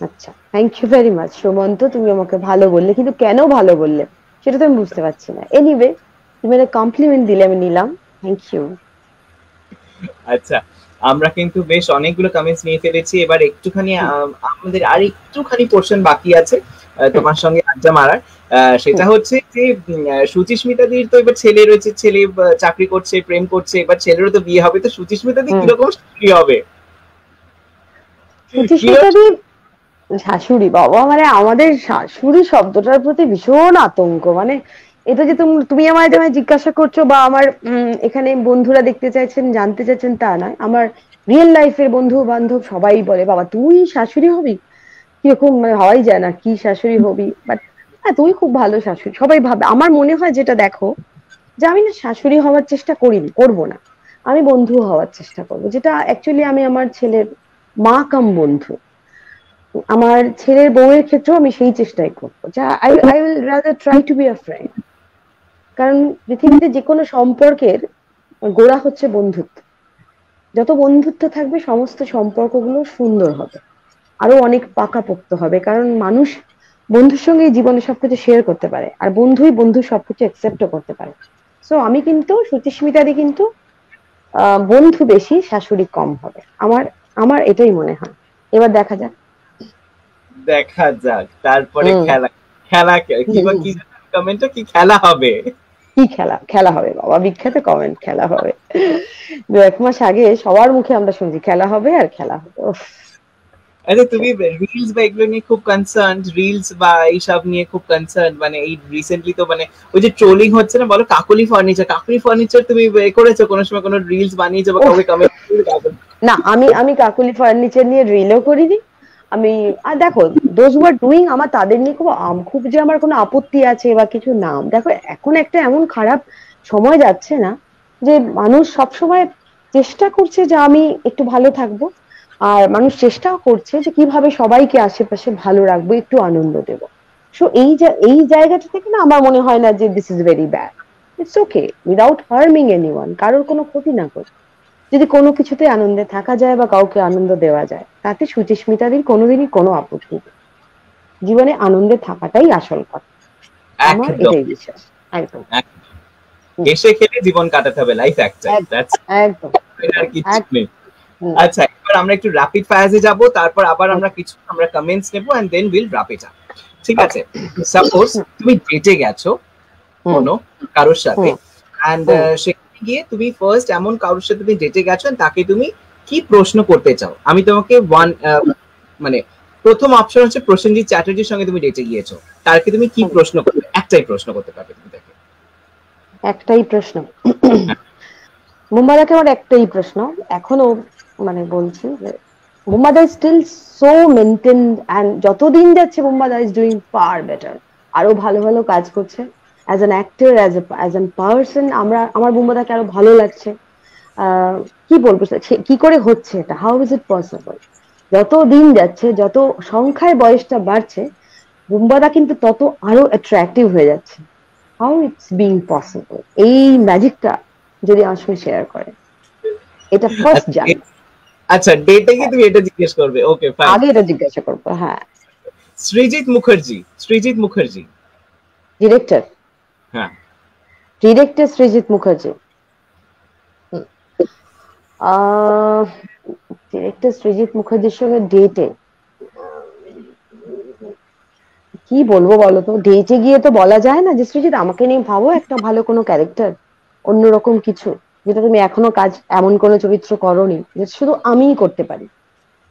আচ্ছা, thank you very much Sumanta, তুমি আমাকে ভালো বললে, কিন্তু কেন ভালো বললে সেটা তো আমি বুঝতে পারছি না। এনিওয়ে, তুমি একটা কমপ্লিমেন্ট দিলে, আমি নিলাম, থ্যাংক ইউ। আচ্ছা, আমরা কিন্তু বেশ অনেকগুলো কমেন্টস নিয়ে ফেলেছি, এবার একটুখানি আমাদের আর একটুখানি পোর্শন বাকি আছে তোমার সঙ্গে আড্ডা মারার। সেটা হচ্ছে যে সুচিস্মিতাদির তো এবার ছেলে রয়েছে, ছেলে চাকরি করছে, প্রেম করছে, এবার ছেলেরও তো বিয়ে হবে, তো সুচিস্মিতাদি কিরকম শাশুড়ি হবে? সুচিস্মিতাদি শাশুড়ি, বাবা, মানে আমাদের শাশুড়ি শব্দটার প্রতি ভীষণ আতঙ্ক। মানে এটা যে তুমি আমায় জিজ্ঞাসা করছো বা আমার এখানে বন্ধুরা দেখতে চাইছেন, জানতে চাইছেন, তা নয়। আমার রিয়েল লাইফের বন্ধু বান্ধব সবাই বলে, বাবা তুই শাশুড়ি হবি? কিরকম, মানে হওয়াই যায় না, কি শাশুড়ি হবি? বাট হ্যাঁ, তুই খুব ভালো শাশুড়ি, সবাই ভাবে। আমার মনে হয় যেটা, দেখো, যে আমি না শাশুড়ি হওয়ার চেষ্টা করিনি, করবো না, আমি বন্ধু হওয়ার চেষ্টা করবো, যেটা অ্যাকচুয়ালি আমি আমার ছেলের মা কাম বন্ধু। আমার ছেলের বউয়ের ক্ষেত্রেও আমি সেই চেষ্টাই করবো, যা I will rather try to be a friend. কারণ পৃথিবীতে যে কোনো সম্পর্কের গোড়া হচ্ছে বন্ধুত্ব। যত বন্ধুত্ব থাকবে সমস্ত সম্পর্কগুলো সুন্দর হবে, আরো অনেক পাকাপোক্ত হবে। কারণ মানুষ বন্ধুর সঙ্গে জীবনে সবকিছু শেয়ার করতে পারে, আর বন্ধুই বন্ধুর সবকিছু অ্যাকসেপ্টও করতে পারে। সো আমি কিন্তু সুচিস্মিতাদি কিন্তু বন্ধু বেশি, শাশুড়ি কম হবে, আমার আমার এটাই মনে হয়। এবার দেখা যাক। তারপরে খেলা খেলা কি কমেন্টটা, কি খেলা হবে? কি খেলা হবে বাবা, বিখ্যাত কমেন্ট, খেলা হবে। 1 মাস আগে সবার মুখে আমরা শুনছি খেলা হবে আর খেলা হবে। আচ্ছা, তুমি রিলস বা এগুলো নিয়ে খুব কনসার্ন, রিলস বা এইসব নিয়ে খুব কনসার্ন, মানে এই রিসেন্টলি তো মানে ওই যে ট্রোলিং হচ্ছে না, বলো কাকুলি ফার্নিচার তুমি করেছো কোনো সময়, কোনো রিলস বানিয়েছো বা কাউকে কমেন্ট? না, আমি কাকুলি ফার্নিচার নিয়ে রিলও করিনি। আমি আর দেখো, দোজ হু আর ডুইং, আমার তাদের নিয়ে খুব যে আমার কোনো আপত্তি আছে বা কিছু না। দেখো, এখন একটা এমন খারাপ সময় যাচ্ছে না, যে মানুষ সবসময় চেষ্টা করছে যে আমি একটু ভালো থাকবো, আর মানুষ চেষ্টাও করছে যে কিভাবে সবাইকে আশেপাশে ভালো রাখবো, একটু আনন্দ দেব। সো এই জায়গাটা থেকে না আমার মনে হয় না যে this is very bad. It's okay, without harming anyone, কারোর কোনো ক্ষতি না করে যদি কোনো কিছুতে আনন্দে থাকা যায় বা কাউকে আনন্দ দেওয়া যায়, তাতে সুচিস্মিতাদির কোনোদিনই কোনো আপত্তি নেই। জীবনে আনন্দে থাকাটাই আসল কথা, আমার এটাই বিশ্বাস। একদম হেসে খেলে জীবন কাটাতে হবে, লাইফ একটা, একদম আর কিছু নেই। আচ্ছা, এবার আমরা একটু র‍্যাপিড ফায়ারে যাব, তারপর আবার আমরা কমেন্টস নেব and then will wrap it up. ঠিক আছে? সাপোজ তুমি ডেটে গেছো কোনো কারোর সাথে, এন্ড সেখানে গিয়ে তুমি ফার্স্ট এমন কারোর সাথে তুমি ডেটে গেছো, তাকে তুমি কি প্রশ্ন করতে চাও? আমি তোমাকে মানে প্রথম অপশন হচ্ছে প্রসেনজিৎ চ্যাটার্জির সঙ্গে তুমি ডেটে গিয়েছো, তারকে তুমি কি প্রশ্ন করবে? একটাই প্রশ্ন করতে পারবে তুমি তাকে। একটাই প্রশ্ন? মুম্বাইকে আমার একটাই প্রশ্ন, এখনো মানে বলছি যে বুম্বাদা is still so maintain, and যতদিন যাচ্ছে বুম্বাদা ইজ ডুইং ফার বেটার, আরো ভালো ভালো কাজ করছে as an actor, as an person. আমার বুম্বাদাকে আরো ভালো লাগছে। কি বলবো, কি করে হচ্ছে এটা, হাউ ইজ ইট পসিবল? যত দিন যাচ্ছে, যত সংখ্যায় বয়সটা বাড়ছে, বুম্বাদা কিন্তু তত আরো অ্যাট্রাক্টিভ হয়ে যাচ্ছে। How it's being possible? এই ম্যাজিকটা যদি আমার সঙ্গে শেয়ার করে, এটা ফার্স্ট জানবো। আচ্ছা, ডেটে গিয়ে তুমি এটা জিজ্ঞেস করবে, ওকে ফাইন। আগে এটা জিজ্ঞাসা করবো। হ্যাঁ, সৃজিত মুখার্জি ডিরেক্টর। হ্যাঁ, ডিরেক্টর সৃজিত মুখার্জি। ডিরেক্টর সৃজিত মুখার্জির সঙ্গে ডেটে কি বলবো বলো তো? ডেটে গিয়ে তো বলা যায় না যে সৃজিত আমাকে নিয়ে ভাবো একটা ভালো কোনো ক্যারেক্টার, অন্যরকম কিছু, যেটা তুমি এখনো কাজ, এমন কোনো চরিত্র করোনি যে শুধু আমিই করতে পারি।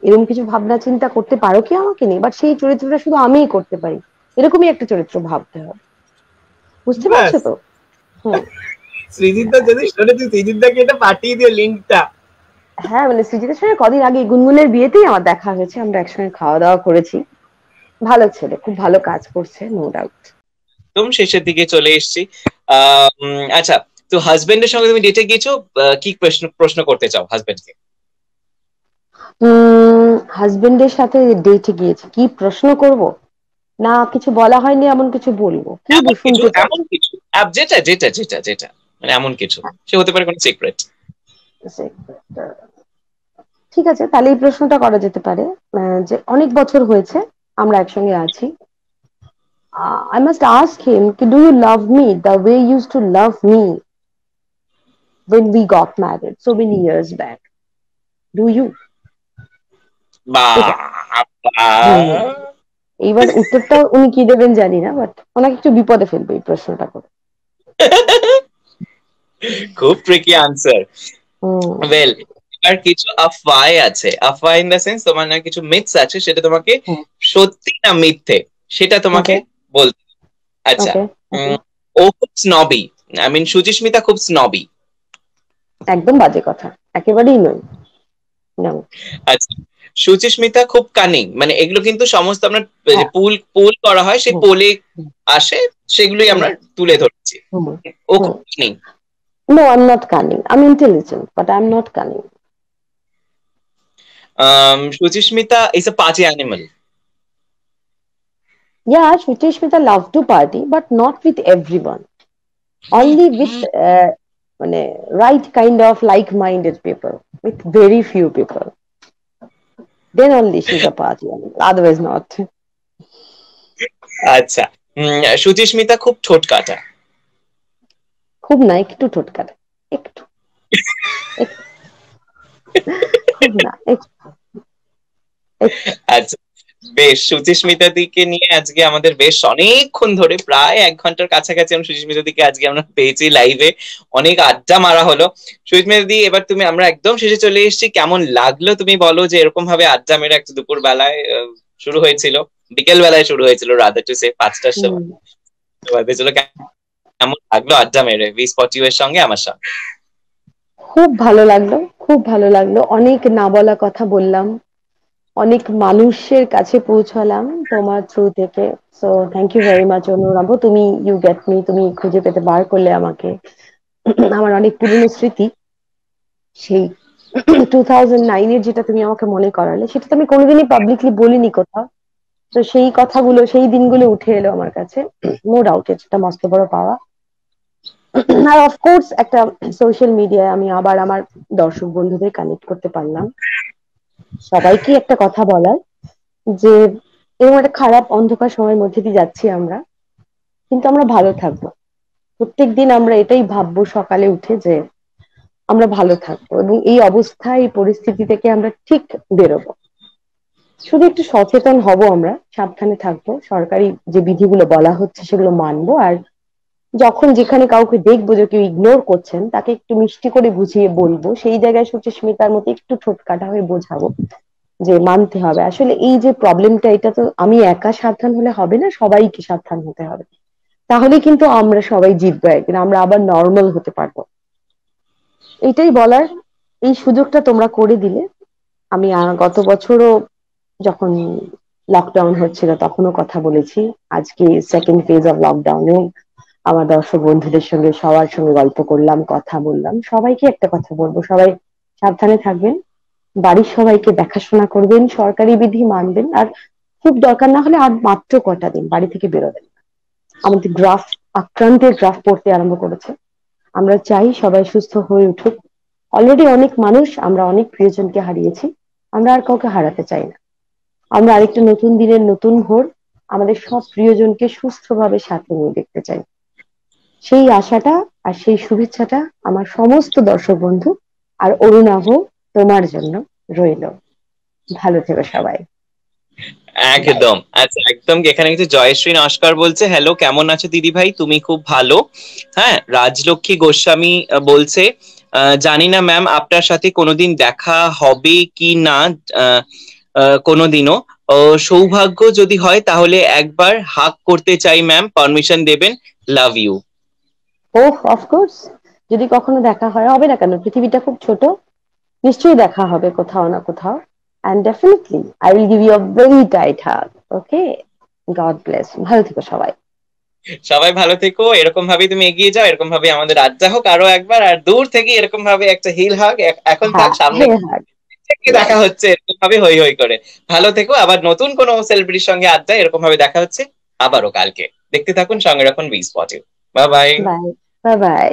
এরকম কিছু ভাবনা চিন্তা করতে পারো কি আমাকে নিয়ে? বাট সেই চরিত্রটা শুধু আমিই করতে পারি, এরকমই একটা চরিত্র ভাবতে হবে। বুঝতে ব্যাস। পারছো তো? হুম। সৃজিতদা যদি শোনে, তুই সৃজিতদাকে এটা পাঠিয়ে দিও লিঙ্কটা। হ্যাঁ, মানে সৃজিতের সঙ্গে কদিন আগে গুনগুনের বিয়েতেই আমার দেখা হয়েছে, আমরা একসঙ্গে খাওয়া দাওয়া করেছি। ভালো ছেলে, খুব ভালো কাজ করছে, নো ডাউট। একদম শেষের দিকে চলে এসেছি। আচ্ছা, তো হাজবেন্ডের সঙ্গে তুমি ডেটে গিয়েছো, কি প্রশ্ন করতে চাও হাজবেন্ডকে? হাজবেন্ডের সাথে ডেটে গিয়েছি, কি প্রশ্ন করব? না কিছু বলা হয়নি এমন কিছু বলবো? কি শুনতে চাই? এমন কিছু যেটা যেটা যেটা যেটা মানে এমন কিছু, সে হতে পারে কোনো সিক্রেট। ঠিক আছে, তাহলে এই প্রশ্নটা করা যেতে পারে যে অনেক বছর হয়েছে আমরা একসঙ্গে আছি। I must ask him, do you love me the way you used to love me when we got married so many years back? Do you? এইবার উত্তরটা উনি কি দেবেন জানি না, বাট ওনাকে একটু বিপদে ফেলবে এই প্রশ্নটা করে। খুব ট্রিকি আনসার। ওয়েল, এবার কিছু আফওয়াহ আছে, আফওয়াহ ইন দ্য সেন্স তোমার না কিছু মিথস আছে, সেটা তোমাকে সত্যি না মিথ্যে সেটা তোমাকে বলতে। আচ্ছা, ও খুব স্নবি, আই মিন সুচিস্মিতা খুব স্নবি। একদম বাজে কথা, একেবারেই নয়। আচ্ছা, সুচিস্মিতা খুব কানিং, মানে এগুলো কিন্তু সমস্ত আমরা পুল করা হয়, সেই পোলে আসে, সেগুলোই আমরা তুলে ধরছি। ও খুব cunning. No, I'm not cunning. I'm intelligent, but I'm not cunning. Shuchishmita is a party animal. Yeah, Shuchishmita love to party, but not with everyone. Only with right kind of like-minded people, with very few people. Then only she's a party animal, otherwise not. আচ্ছা, সুচিস্মিতা খুব ঠোঁট কাটা। খুব না, একটু ঠোঁট কাটা, একটু, খুব না, একটু। আচ্ছা, বেশ, সুচিস্মিতা দিকে নিয়ে আজকে আমাদের বেশ অনেকক্ষণ ধরে, প্রায় 1 ঘন্টার কাছাকাছি আমরা সুচিস্মিতা দিকে আজকে আমরা পেয়েছি লাইভে, অনেক আড্ডা মারা হলো। সুচিস্মিতা দি, এবার তুমি, আমরা একদম শেষে চলে এসেছি, কেমন লাগলো তুমি বলো, যে এরকম ভাবে আড্ডা মেরে একটা দুপুর বেলায় শুরু হয়েছিল, বিকেল বেলায় শুরু হয়েছিল, রাদার টু সে 5টার সময় হয়েছিল, কেমন লাগলো আড্ডা মেরে উই স্পট ইউ এর সঙ্গে, আমার সঙ্গে? খুব ভালো লাগলো, খুব ভালো লাগলো, অনেক না বলা কথা বললাম, অনেক মানুষের কাছে পৌঁছালাম তোমার থ্রু থেকে। So thank you very much Anurag, তুমি ইউ গেট মি, তুমি খুঁজে পেতে বার করলে আমাকে। আমার অনেক পুরনো স্মৃতি, সেই 2009-এর যেটা তুমি আমাকে মনে করালে, সেটা তো আমি কোনোদিনই পাবলিকলি বলিনি কোথাও। তো সেই কথাগুলো, সেই দিনগুলো উঠে এলো আমার কাছে, নো ডাউট এটা মস্ত বড় পাওয়া। আর অফকোর্স একটা সোশ্যাল মিডিয়ায় আমি আবার আমার দর্শক বন্ধুদের কানেক্ট করতে পারলাম। সবাইকে একটা কথা বলার, যে এরকম একটা খারাপ অন্ধকার সময়ের মধ্যে দিয়ে যাচ্ছি আমরা, কিন্তু আমরা ভালো থাকবো। প্রত্যেকদিন আমরা এটাই ভাববো সকালে উঠে, যে আমরা ভালো থাকবো, এবং এই অবস্থায়, এই পরিস্থিতি থেকে আমরা ঠিক বেরোবো। শুধু একটু সচেতন হব, আমরা সাবধানে থাকবো, সরকারি যে বিধিগুলো বলা হচ্ছে সেগুলো মানবো, আর যখন যেখানে কাউকে দেখবো যে কেউ ইগনোর করছেন, তাকে একটু মিষ্টি করে বুঝিয়ে বলবো, সেই জায়গায় সুচিস্মিতার মতো একটু ঠোঁট কাটা হয়ে বোঝাবো যে মানতে হবে। আসলে এই যে প্রবলেমটা, এটা তো আমি একা সাবধান হলে হবে না, সবাইকে সাবধান হতে হবে, তাহলে কিন্তু আমরা সবাই জিতবো, একদিন আমরা আবার নর্মাল হতে পারবো। এটাই বলার, এই সুযোগটা তোমরা করে দিলে, আমি গত বছরও যখন লকডাউন হচ্ছিল তখনও কথা বলেছি। আজকে সেকেন্ড ফেজ অফ লকডাউনে আমার দর্শক বন্ধুদের সঙ্গে সবার সঙ্গে গল্প করলাম, কথা বললাম। সবাইকে একটা কথা বলবো, সবাই সাবধানে থাকবেন, বাড়ির সবাইকে দেখাশোনা করবেন, সরকারি বিধি মানবেন, আর খুব দরকার না হলে আর মাত্র কটা দিন বাড়ি থেকে বেরোবেন। আমাদের আক্রান্তের গ্রাফ পড়তে আরম্ভ করেছে। আমরা চাই সবাই সুস্থ হয়ে উঠুক। অলরেডি অনেক মানুষ, আমরা অনেক প্রিয়জনকে হারিয়েছি, আমরা আর কাউকে হারাতে চাই না। আমরা আরেকটা নতুন দিনের নতুন ভোর আমাদের সব প্রিয়জনকে সুস্থভাবে সাথে নিয়ে দেখতে চাই। সেই আশাটা আর সেই শুভেচ্ছাটা আমার সমস্ত দর্শক বন্ধু আর অরুণাভ তোমার জন্য রইল। ভালো থেকো সবাই। একদম। আচ্ছা, একদম। এখানে কিন্তু জয়শ্রী নস্কর বলছে, হ্যালো কেমন আছো দিদি ভাই, তুমি খুব ভালো। হ্যাঁ, রাজলক্ষ্মী গোস্বামী বলছে, জানি না ম্যাম আপনার সাথে কোনোদিন দেখা হবে কি না, কোনোদিনও সৌভাগ্য যদি হয় তাহলে একবার হাক করতে চাই ম্যাম, পারমিশন দেবেন, লাভ ইউ। ওহ, অফকোর্স, যদি কখনো দেখা হয়, হবে না কেন, পৃথিবীটা খুব ছোট, নিশ্চয়ই দেখা হবে কোথাও না কোথাও। And definitely I will give you a very tight hug. Okay, God bless. ভালো থেকো সবাই। সবাই ভালো থেকো, এরকম ভাবে তুমি এগিয়ে যাও, এরকম ভাবে আমাদের আড্ডা হোক আরো একবার, আর দূর থেকে এরকম ভাবে একটা হিল হাগ এখন থাক, হ্যাঁ, সামনে হ্যাঁ, দেখা হচ্ছে এরকম ভাবে হই হই করে। ভালো থেকো, আবার নতুন কোনো সেলিব্রিটির সঙ্গে আড্ডা এরকম ভাবে দেখা হচ্ছে আবারও কালকে। দেখতে থাকুন, সঙ্গে রাখুন বি স্পটে। Bye bye. Bye bye bye.